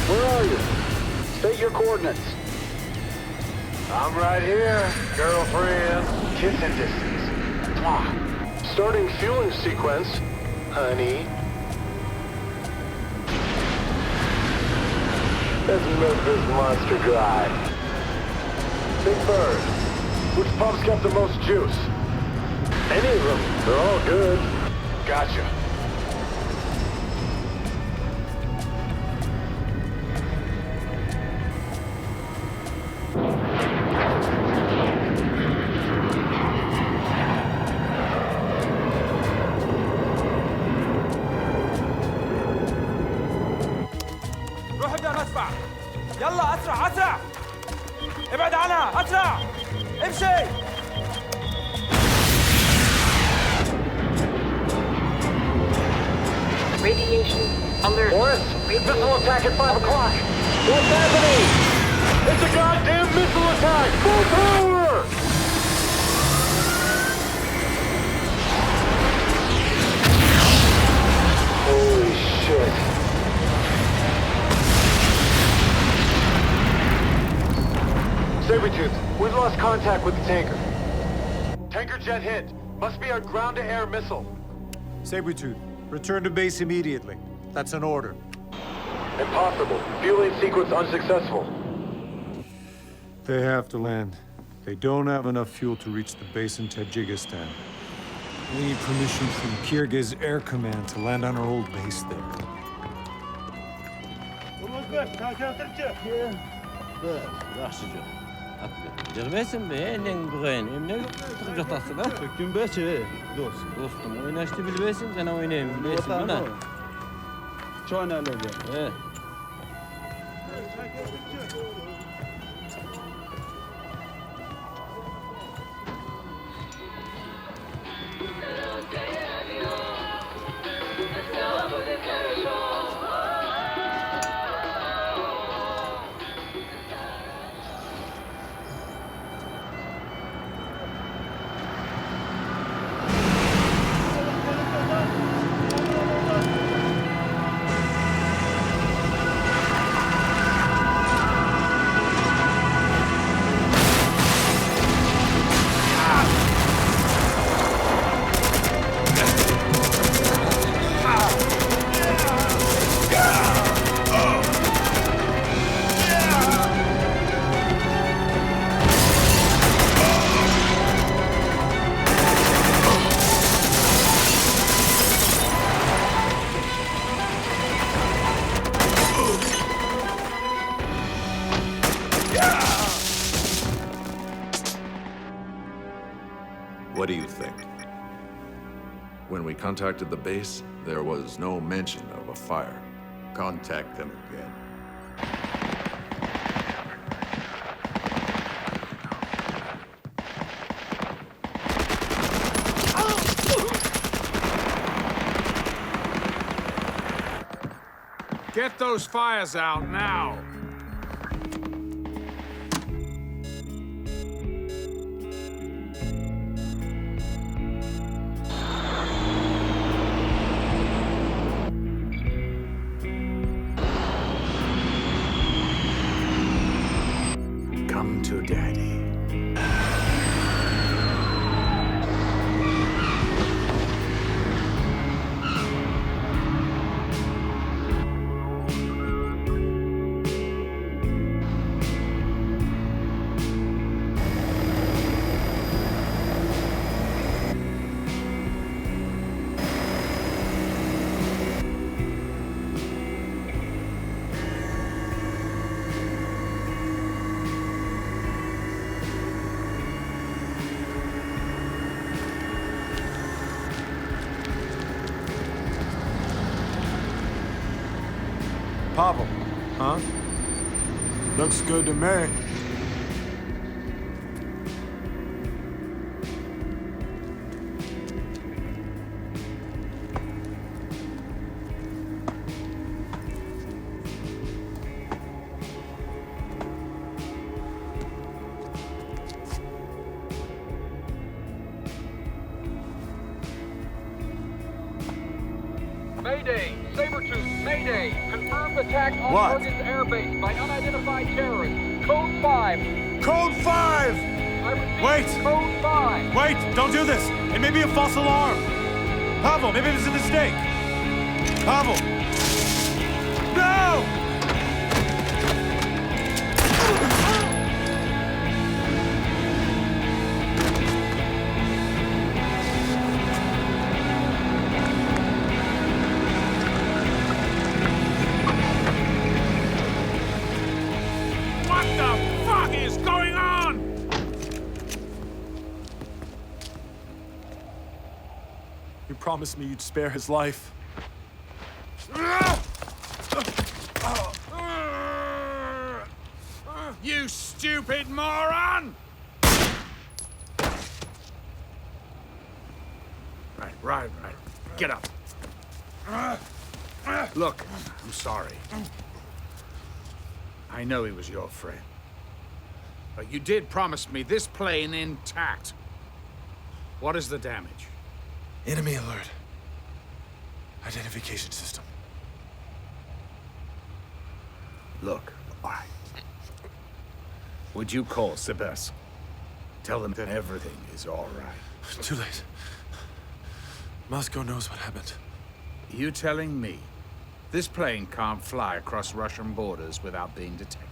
Where are you? State your coordinates. I'm right here, girlfriend. Kissing distance. Mwah. Starting fueling sequence, honey. Let's make this monster dry. Big Bird, which pump's got the most juice? Any of them. They're all good. Gotcha. يلا اسرع اسرع ابعد عنها اسرع امشي Radiation alert. Morris, missile attack at 5 o'clock. What's happening? It's a goddamn missile attack! Full power! Holy shit. Sabretooth, we've lost contact with the tanker. Tanker jet hit. Must be our ground-to-air missile. Sabretooth, return to base immediately. That's an order. Impossible. Fueling sequence unsuccessful. They have to land. They don't have enough fuel to reach the base in Tajikistan. We need permission from Kyrgyz Air Command to land on our old base there. Bilmesin be, enen bugün. Emne tutacaktasın ha? Söktün beçe. Dostum, oynaştı bilmesin, sen oynayayım bilmesin bana. Çoğun öyle de. What do you think? When we contacted the base, there was no mention of a fire. Contact them again. Get those fires out now! Come to Daddy. Pavel, huh? Looks good to me. Mayday! Sabretooth, Mayday! Confirmed attack on What? Kyrgyz airbase by unidentified terrorists. Code 5. Code 5! I repeat, Wait! Code 5. Wait! Don't do this! It may be a false alarm! Pavel, maybe it was a mistake! Pavel! No! What the fuck is going on? You promised me you'd spare his life. You stupid moron! Right. Get up. Look, I'm sorry. I know he was your friend. But you did promise me this plane intact. What is the damage? Enemy alert. Identification system. Look, all right. Would you call Sibirsk? Tell them that everything is all right. Too late. Moscow knows what happened. You telling me this plane can't fly across Russian borders without being detected?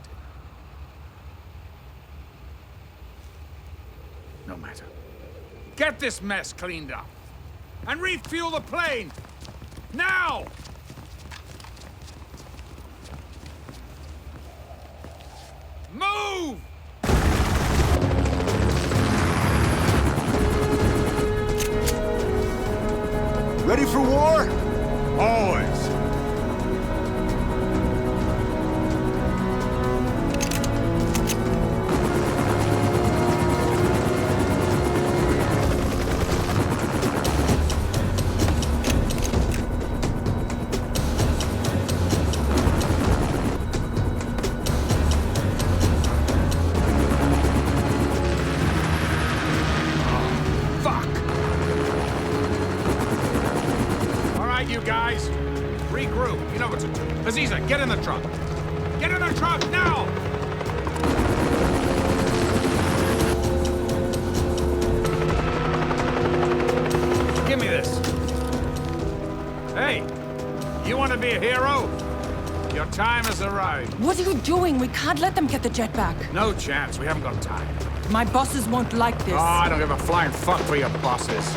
No matter. Get this mess cleaned up and refuel the plane! Now! Move! Ready for war? Always. Get in the truck! Get in the truck, now! Give me this. Hey, you want to be a hero? Your time has arrived. What are you doing? We can't let them get the jet back. No chance. We haven't got time. My bosses won't like this. Oh, I don't give a flying fuck for your bosses.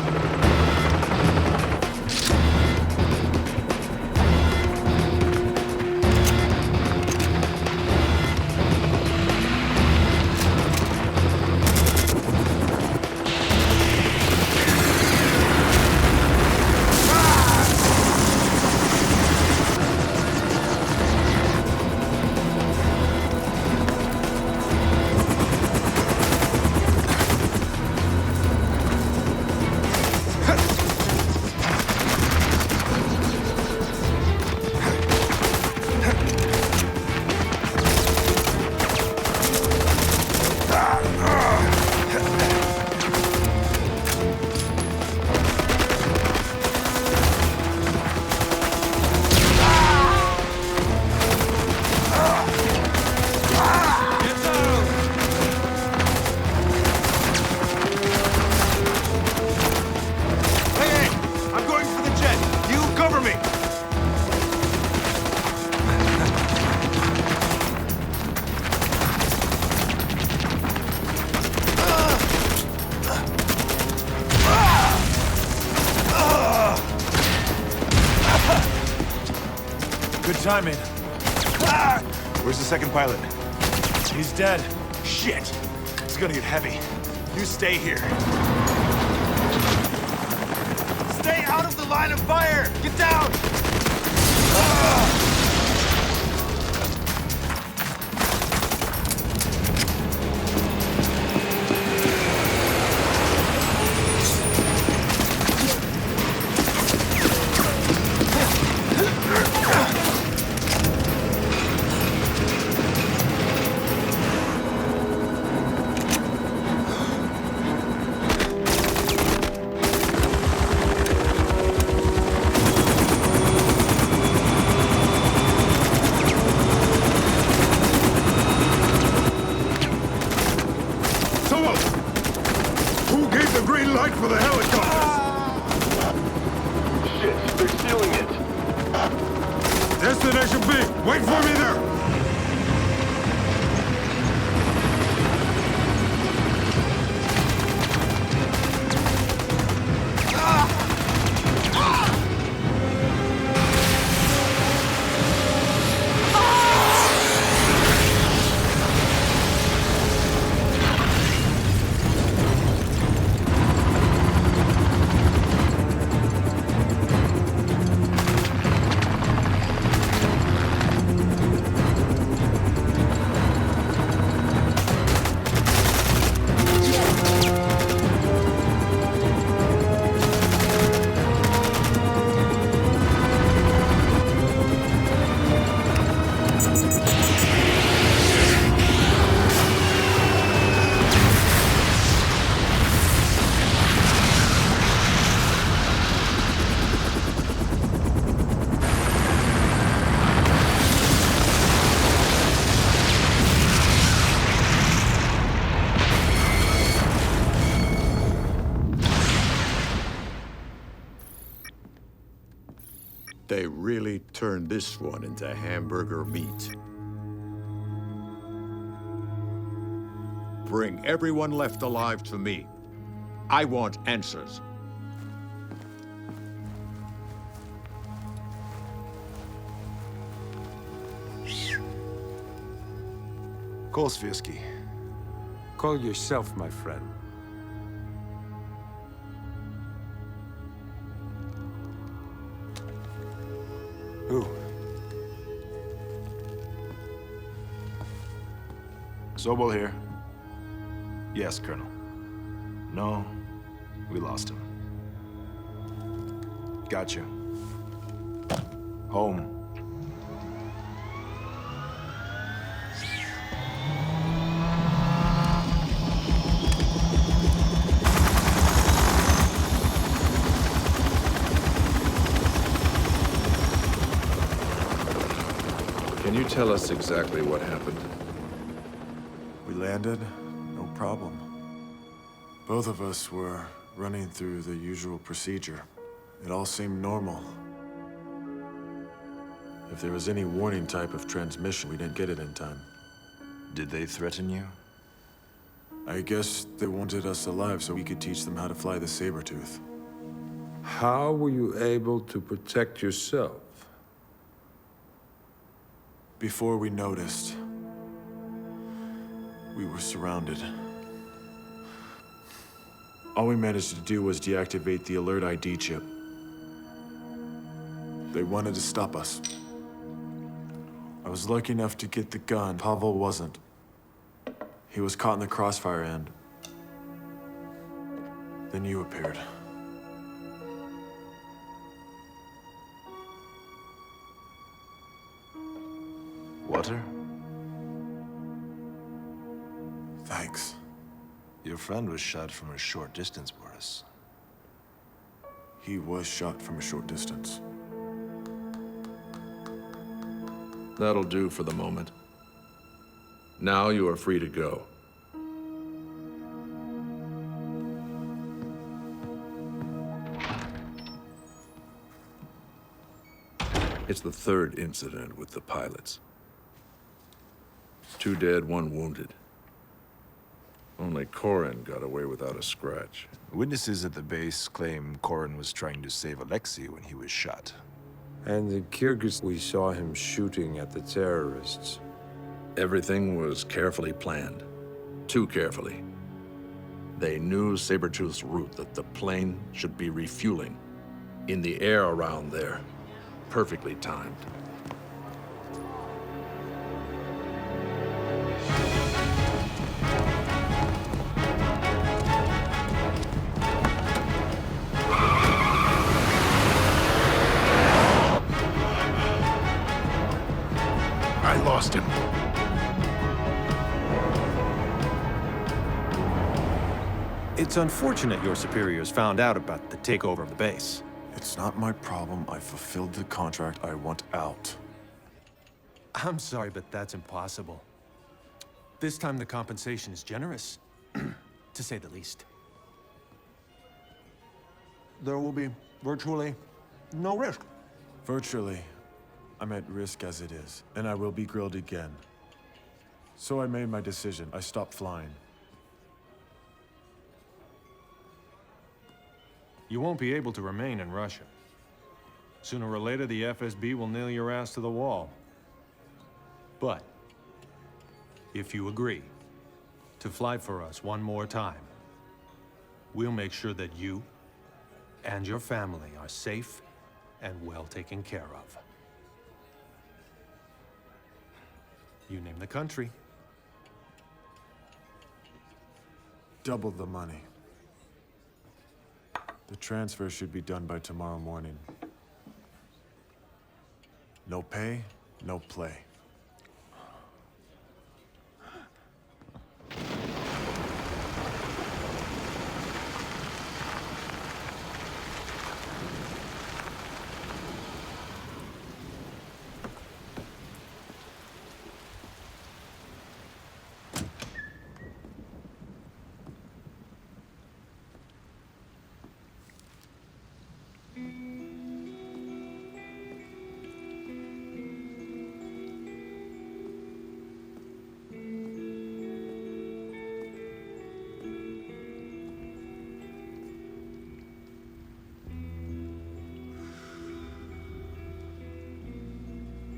Timing. Where's the second pilot? He's dead. Shit! It's gonna get heavy. You stay here. Stay out of the line of fire! Get down! they really turned this one into hamburger meat. Bring everyone left alive to me. I want answers. Kolsvirsky. Call yourself, my friend. Who? Sobol here. Yes, Colonel. No, we lost him. Gotcha. Home. Can you tell us exactly what happened? We landed, no problem. Both of us were running through the usual procedure. It all seemed normal. If there was any warning type of transmission, we didn't get it in time. Did they threaten you? I guess they wanted us alive so we could teach them how to fly the saber-tooth. How were you able to protect yourself? Before we noticed, we were surrounded. All we managed to do was deactivate the alert ID chip. They wanted to stop us. I was lucky enough to get the gun. Pavel wasn't. He was caught in the crossfire end. Then you appeared. Water? Thanks. Your friend was shot from a short distance, Boris. He was shot from a short distance. That'll do for the moment. Now you are free to go. It's the third incident with the pilots. 2 dead, 1 wounded. Only Korin got away without a scratch. Witnesses at the base claim Korin was trying to save Alexei when he was shot. And the Kyrgyz, we saw him shooting at the terrorists. Everything was carefully planned. Too carefully. They knew Sabertooth's route, that the plane should be refueling. In the air around there. Perfectly timed. I lost him. It's unfortunate your superiors found out about the takeover of the base. It's not my problem. I fulfilled the contract. I want out. I'm sorry, but that's impossible. This time the compensation is generous, to say the least. There will be virtually no risk. Virtually, I'm at risk as it is, and I will be grilled again. So I made my decision. I stopped flying. You won't be able to remain in Russia. Sooner or later, the FSB will nail your ass to the wall. But, if you agree to fly for us one more time, we'll make sure that you and your family are safe and well taken care of. You name the country. Double the money. The transfer should be done by tomorrow morning. No pay, no play.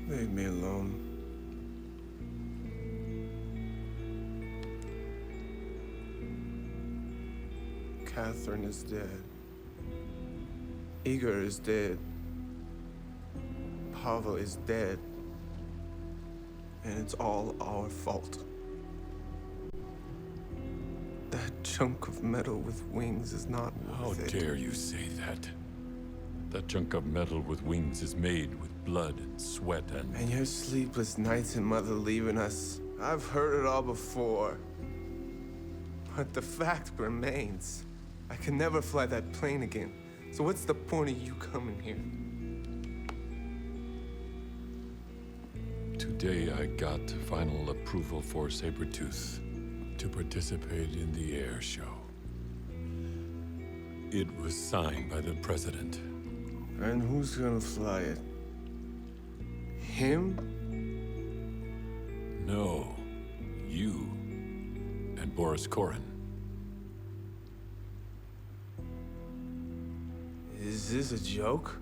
Leave me alone. Catherine is dead. Igor is dead. Pavel is dead. And it's all our fault. That chunk of metal with wings is not worth it. How dare you say that? That chunk of metal with wings is made with blood and sweat and... And your sleepless nights and mother leaving us. I've heard it all before. But the fact remains. I can never fly that plane again. So what's the point of you coming here? Today I got final approval for Sabretooth to participate in the air show. It was signed by the president. And who's gonna fly it? Him? No, you and Boris Korin. Is this a joke?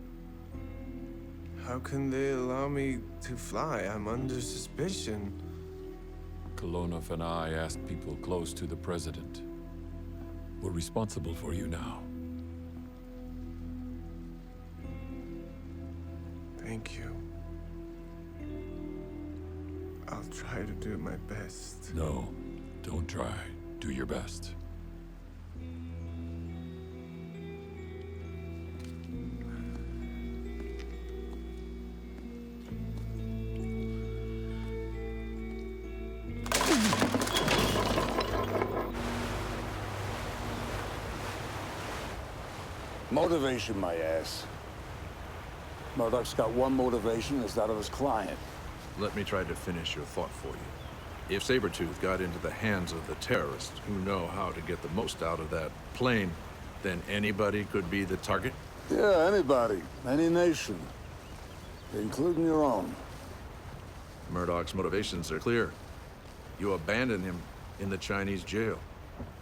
How can they allow me to fly? I'm under suspicion. Kolonov and I asked people close to the president. We're responsible for you now. Thank you. I'll try to do my best. No, don't try. Do your best. Motivation, my ass. Murdoch's got one motivation, is that of his client. Let me try to finish your thought for you. If Sabretooth got into the hands of the terrorists who know how to get the most out of that plane, then anybody could be the target? Yeah, anybody. Any nation. Including your own. Murdoch's motivations are clear. You abandoned him in the Chinese jail.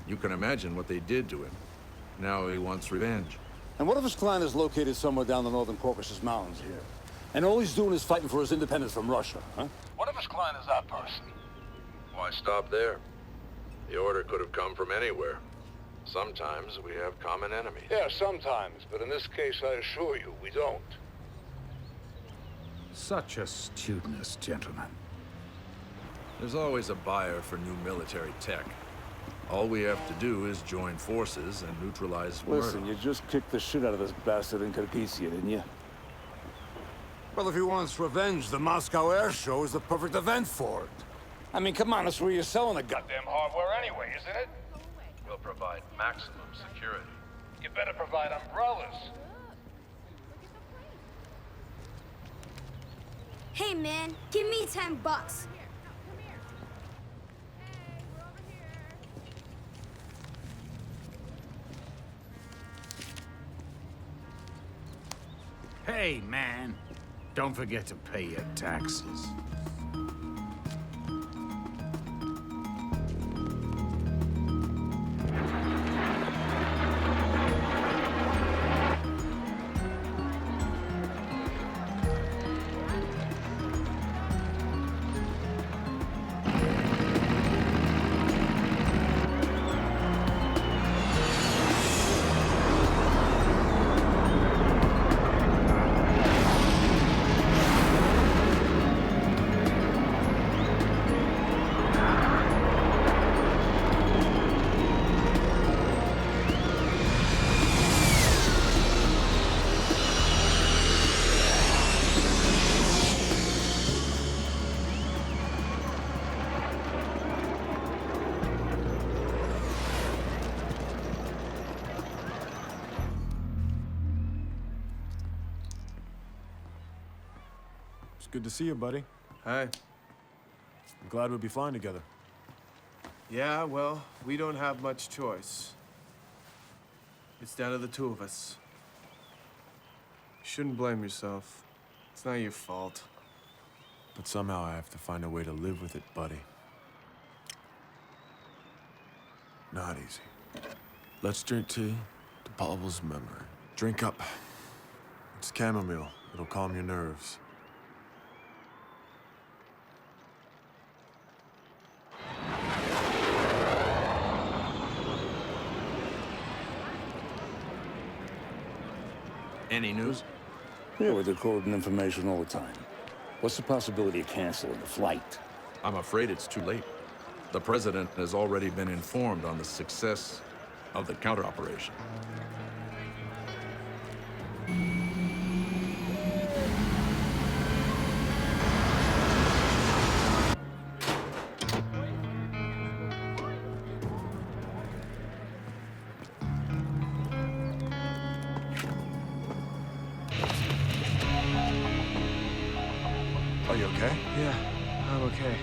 You can imagine what they did to him. Now he wants revenge. And what if his client is located somewhere down the northern Caucasus Mountains here? And all he's doing is fighting for his independence from Russia, huh? What if his client is that person? Why stop there? The order could have come from anywhere. Sometimes we have common enemies. Yeah, sometimes, but in this case, I assure you, we don't. Such astuteness, gentlemen. There's always a buyer for new military tech. All we have to do is join forces and neutralize Listen, Murdoch. you just kicked the shit out of this bastard in Kyrgyzstan, didn't you? Well, if he wants revenge, the Moscow Air Show is the perfect event for it. I mean, come on, that's where you're selling the goddamn hardware anyway, isn't it? We'll provide maximum security. You better provide umbrellas. Hey, man, give me $10. Hey, man. Don't forget to pay your taxes. It's good to see you, buddy. Hi. I'm glad we'll be flying together. Yeah, well, we don't have much choice. It's down to the two of us. You shouldn't blame yourself. It's not your fault. But somehow I have to find a way to live with it, buddy. Not easy. Let's drink tea to Pavel's memory. Drink up. It's chamomile. It'll calm your nerves. Any news? Yeah, we're decoding information all the time. What's the possibility of canceling the flight? I'm afraid it's too late. The president has already been informed on the success of the counter-operation. Are you okay? Yeah, I'm okay.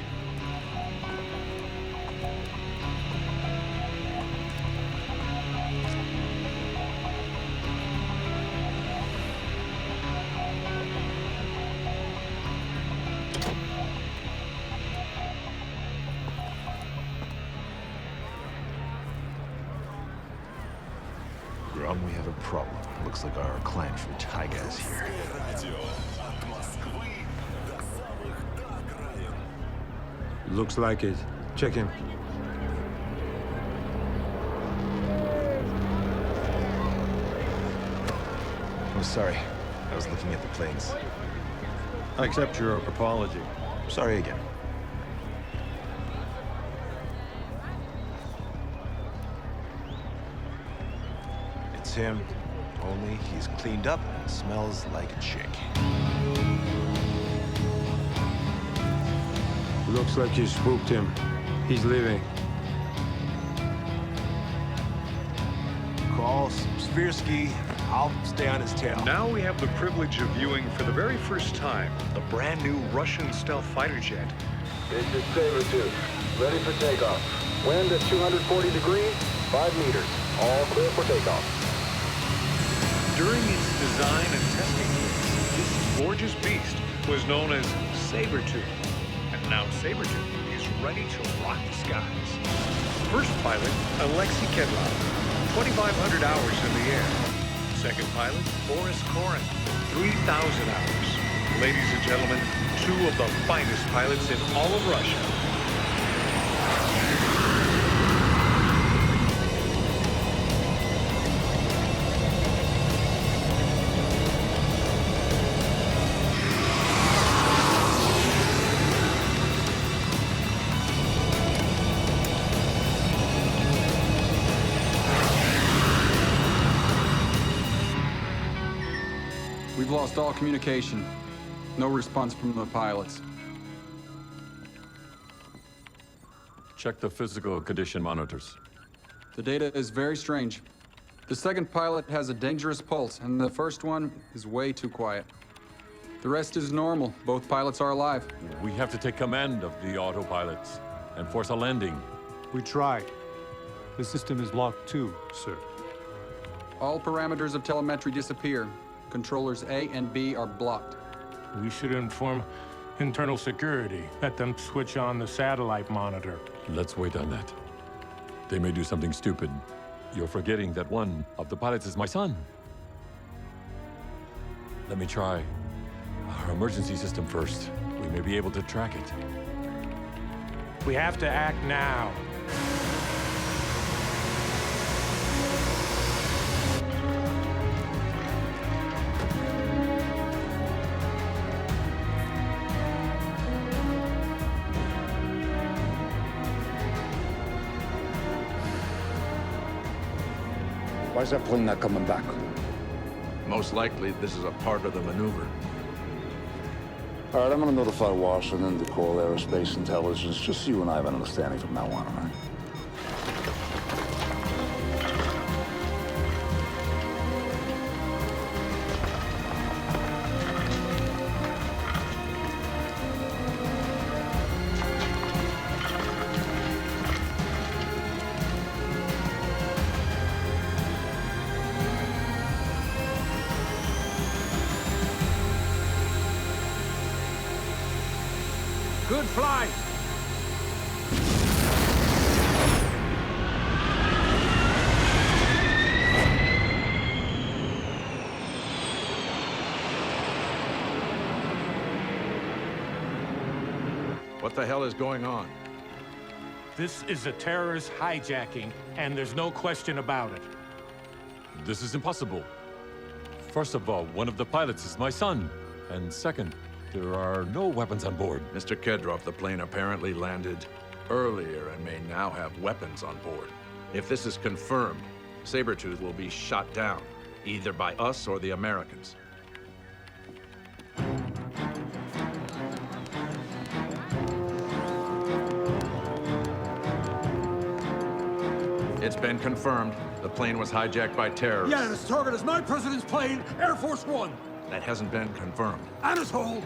Grum, we have a problem. Looks like our client from Tyga's here. Looks like it. Check him. Oh, sorry. I was looking at the planes. I accept your apology. Sorry again. It's him. Only he's cleaned up and smells like a chick. Looks like you spooked him. He's leaving. Call Spearsky. I'll stay on his tail. Now we have the privilege of viewing for the very first time the brand new Russian stealth fighter jet. This is Sabretooth. Ready for takeoff. Wind at 240 degrees, 5 meters. All clear for takeoff. During its design and testing phase, this gorgeous beast was known as Sabretooth. And now Sabretooth is ready to rock the skies. First pilot, Alexei Kedrov, 2,500 hours in the air. Second pilot, Boris Korin, 3,000 hours. Ladies and gentlemen, two of the finest pilots in all of Russia. We've lost all communication. No response from the pilots. Check the physical condition monitors. The data is very strange. The second pilot has a dangerous pulse, and the first one is way too quiet. The rest is normal. Both pilots are alive. We have to take command of the autopilots and force a landing. We tried. The system is locked too, sir. All parameters of telemetry disappear. Controllers A and B are blocked. We should inform internal security. Let them switch on the satellite monitor. Let's wait on that. They may do something stupid. You're forgetting that one of the pilots is my son. Let me try our emergency system first. We may be able to track it. We have to act now. Why is that plane not coming back? Most likely, this is a part of the maneuver. All right, I'm gonna notify Washington to call aerospace intelligence, just so you and I have an understanding from now on, all right? Good flight! What the hell is going on? This is a terrorist hijacking, and there's no question about it. This is impossible. First of all, one of the pilots is my son. And second, there are no weapons on board. Mr. Kedrov, the plane apparently landed earlier and may now have weapons on board. If this is confirmed, Sabretooth will be shot down, either by us or the Americans. It's been confirmed. The plane was hijacked by terrorists. Yeah, and its target is my president's plane, Air Force One. That hasn't been confirmed. Anatole,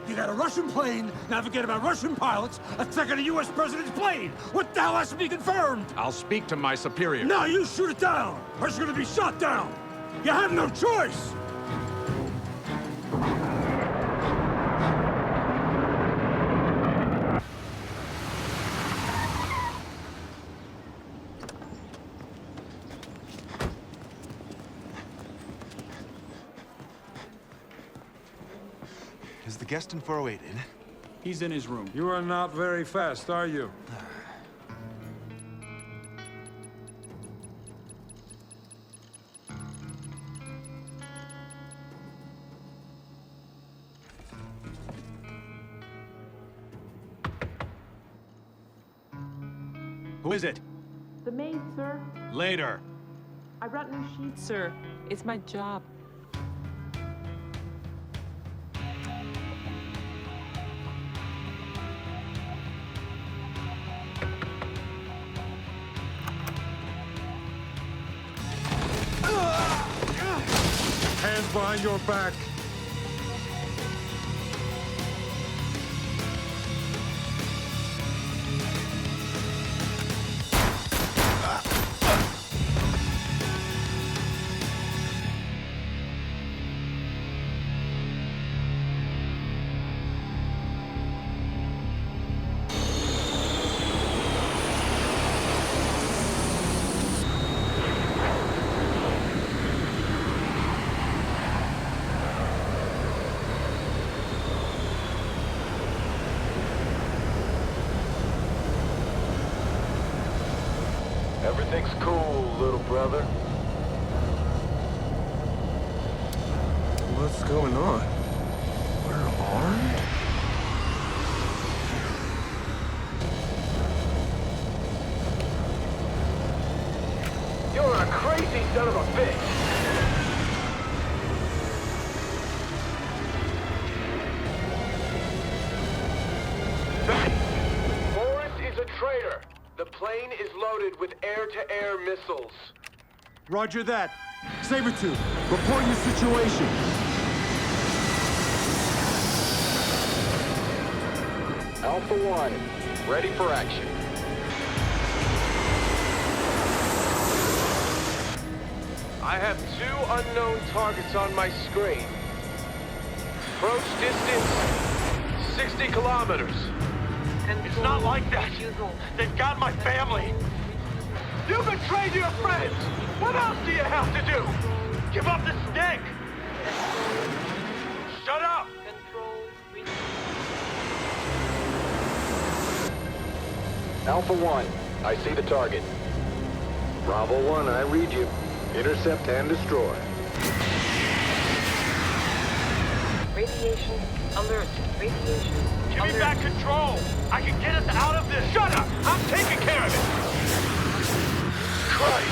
you got a Russian plane, now forget about Russian pilots, attacking a U.S. president's plane. What the hell has to be confirmed? I'll speak to my superior. No, you shoot it down, or it's gonna be shot down. You have no choice. Is the guest in 408 in? He's in his room. You are not very fast, are you? Who is it? The maid, sir. Later. I brought new sheets, sir. It's my job. Hands behind your back. Everything's cool, little brother. What's going on? We're armed? You're a crazy son of a bitch! Forrest is a traitor. The plane is loaded with air-to-air missiles. Roger that. Sabretooth, report your situation. Alpha 1, ready for action. I have 2 unknown targets on my screen. Approach distance, 60 kilometers. It's not like that. They've got my family. You betrayed your friends. What else do you have to do? Give up the stick. Shut up. Alpha 1, I see the target. Bravo 1, I read you. Intercept and destroy. Radiation alert. Radiation Give me back control. I can get us out of this. Shut up. I'm taking care of it. Christ.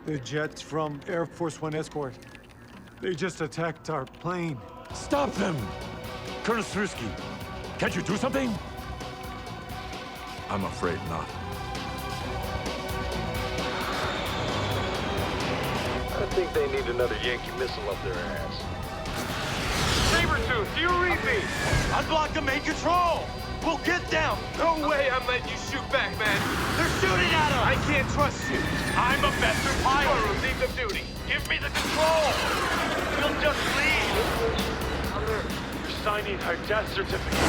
The jets from Air Force One escort. They just attacked our plane. Stop them! Colonel Struski, can't you do something? I'm afraid not. I think they need another Yankee missile up their ass. Sabretooth, do you read me? Unblock the main control. We'll get them. No way I'm letting you shoot back, man. They're shooting at us. I can't trust you. I'm a master pilot. You're relieved of duty. Give me the control. We'll just leave. You're signing her death certificate.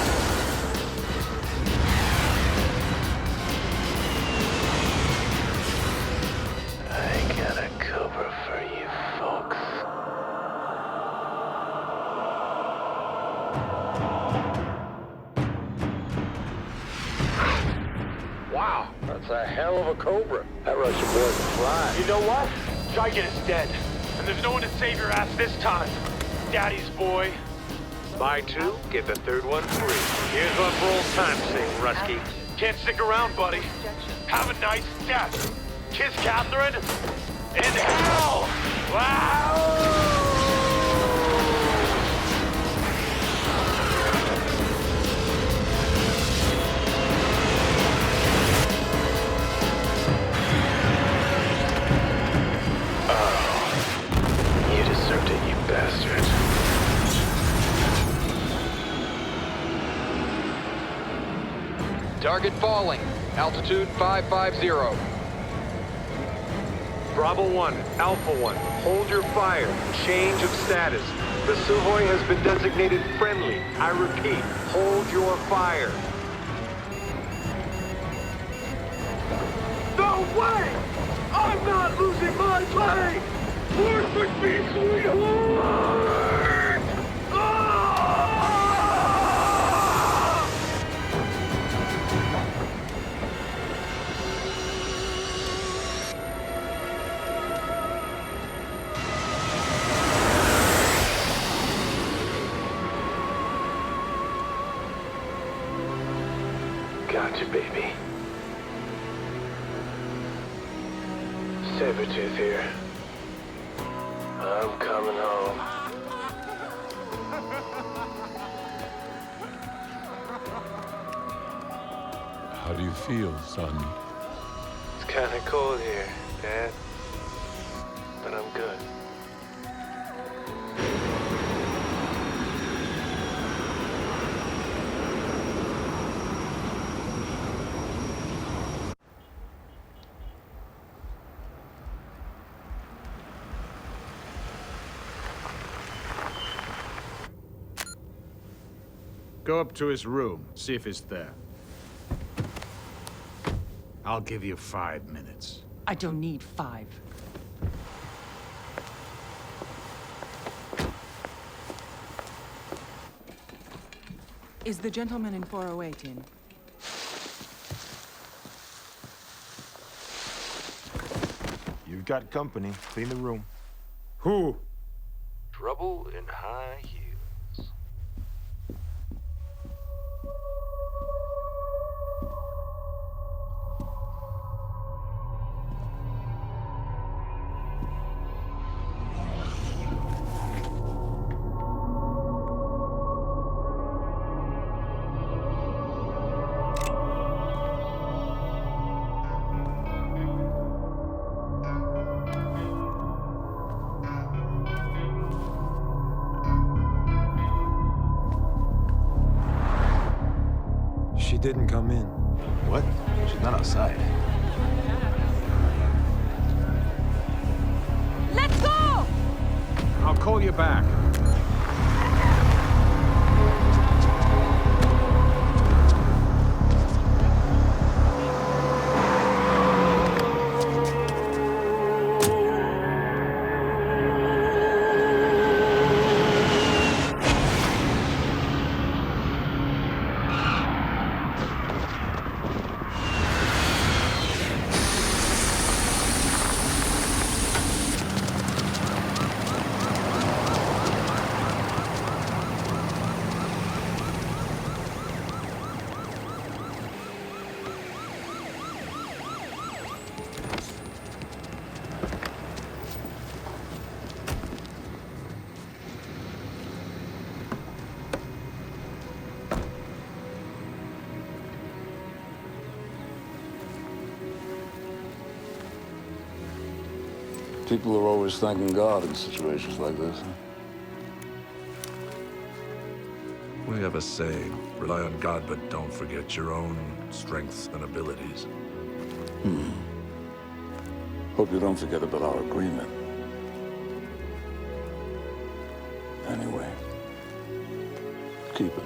I got a cover for you folks. Cobra. That Russian boy can fly. You know what? Gigan is dead. And there's no one to save your ass this time. Daddy's boy. Buy two, get the third one free. Here's one for old time's sake, Rusky. Can't stick around, buddy. Have a nice death. Kiss Catherine. In hell! Wow! You deserved it, you bastard. Target falling. Altitude 550. Bravo 1, Alpha 1, hold your fire. Change of status. The Sukhoi has been designated friendly. I repeat, hold your fire. No way! I'm not losing my plane! Work with me, sweetheart! Gotcha, baby. Sabretooth here. I'm coming home. How do you feel, son? It's kinda cold here, Dad. But I'm good. Go up to his room, see if he's there. I'll give you 5 minutes. I don't need 5. Is the gentleman in 408 in? You've got company. Clean the room. Who? Trouble in high heels. She didn't come in. What? She's not outside. Let's go! I'll call you back. People are always thanking God in situations like this. We have a saying, rely on God, but don't forget your own strengths and abilities. Hope you don't forget about our agreement. Anyway, keep it.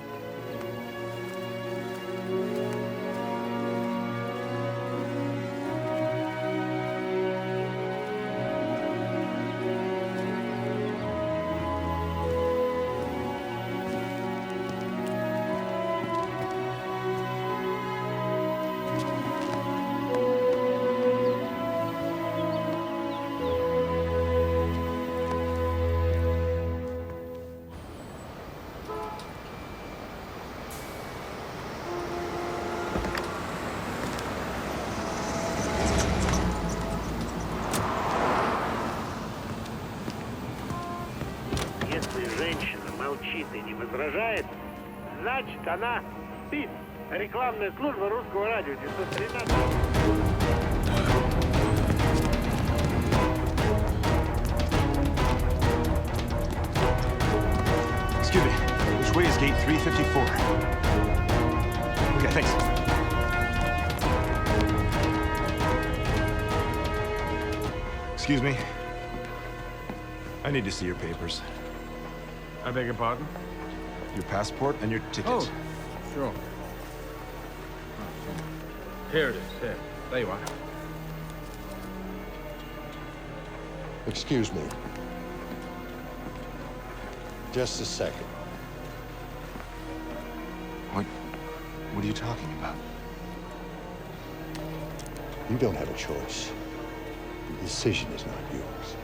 молчит и не возражает, значит, она спит. Рекламная служба русского радио 913. Excuse me, which way is gate 354? Okay, thanks. Excuse me. I need to see your papers. I beg your pardon? Your passport and your ticket. Oh, sure. Here it is, here. There you are. Excuse me. Just a second. What are you talking about? You don't have a choice. The decision is not yours.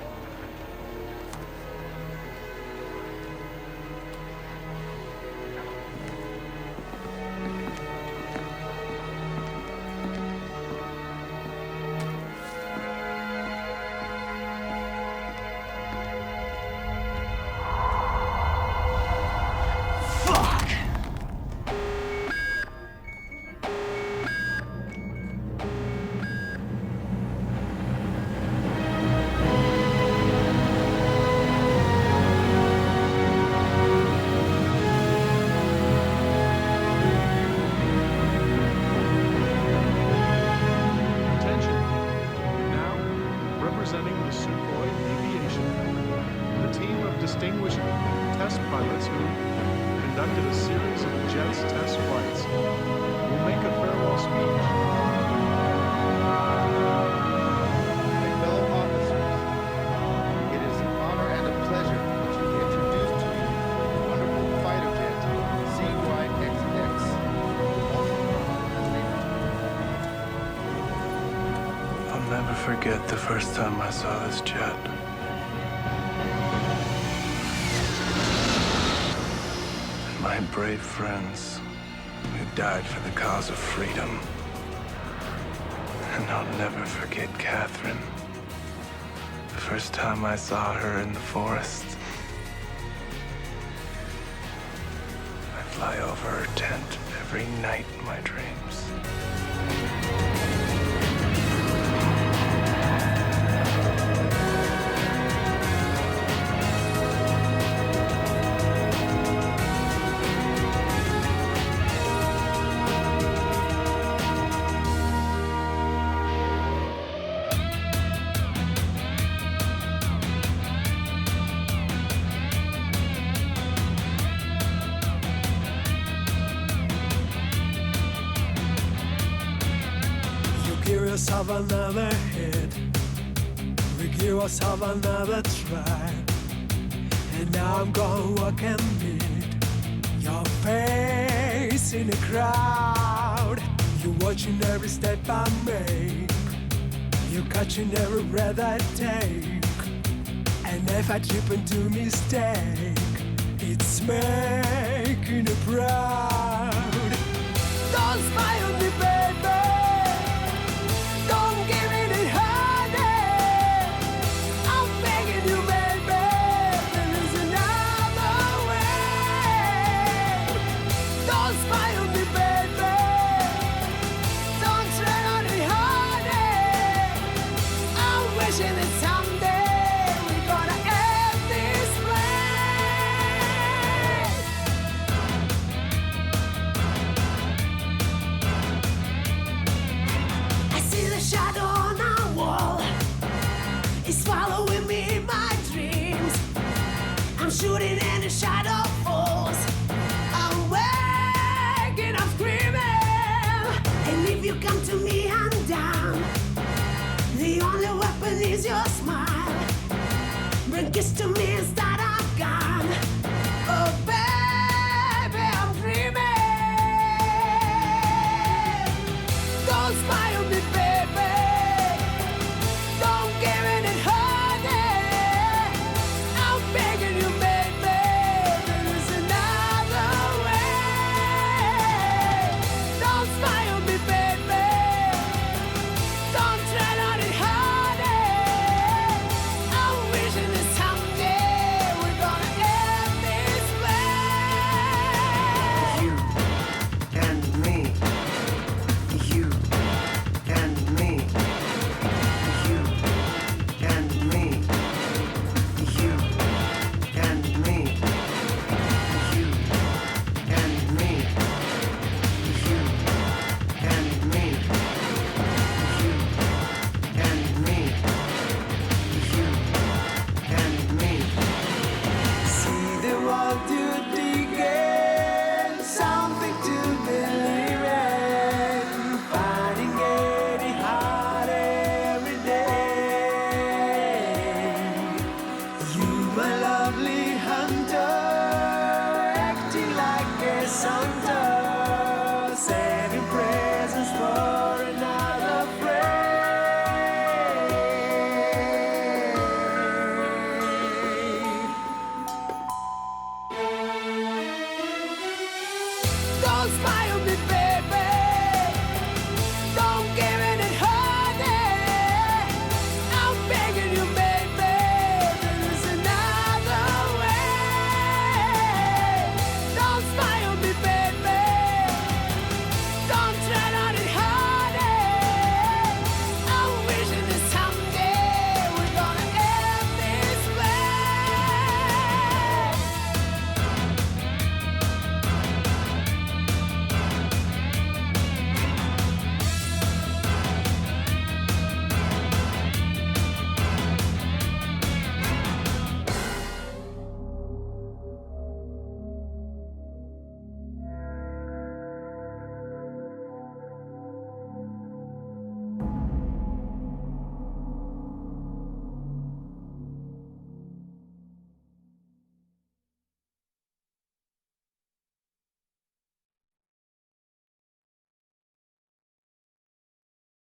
Representing the Sukhoi Aviation Company, the team of distinguished test pilots who conducted a series of jets test flights will make a farewell speech. My fellow officers, it is an honor and a pleasure to introduce to you the wonderful fighter jet CY-XX. I'll never forget the first time I saw this jet. And my brave friends who died for the cause of freedom. And I'll never forget Catherine. The first time I saw her in the forest. I fly over her tent every night in my dreams. Us have another hit. We give us have another try. And now I'm gonna walk and meet your face in the crowd. You're watching every step I make. You're catching every breath I take. And if I trip into mistake, it's making you proud. Don't smile at me, baby. Don't give me the honey. I'm begging you, baby. There is another way. Don't smile at me, baby. Don't tread on the honey. I'm wishing that someday we're gonna end this play. I see the shadow on our wall. It's following me in my dreams. I'm shooting and the shadow falls. I'm waking up screaming. And if you come to me, I'm down. The only weapon is your smile. Bring kiss to me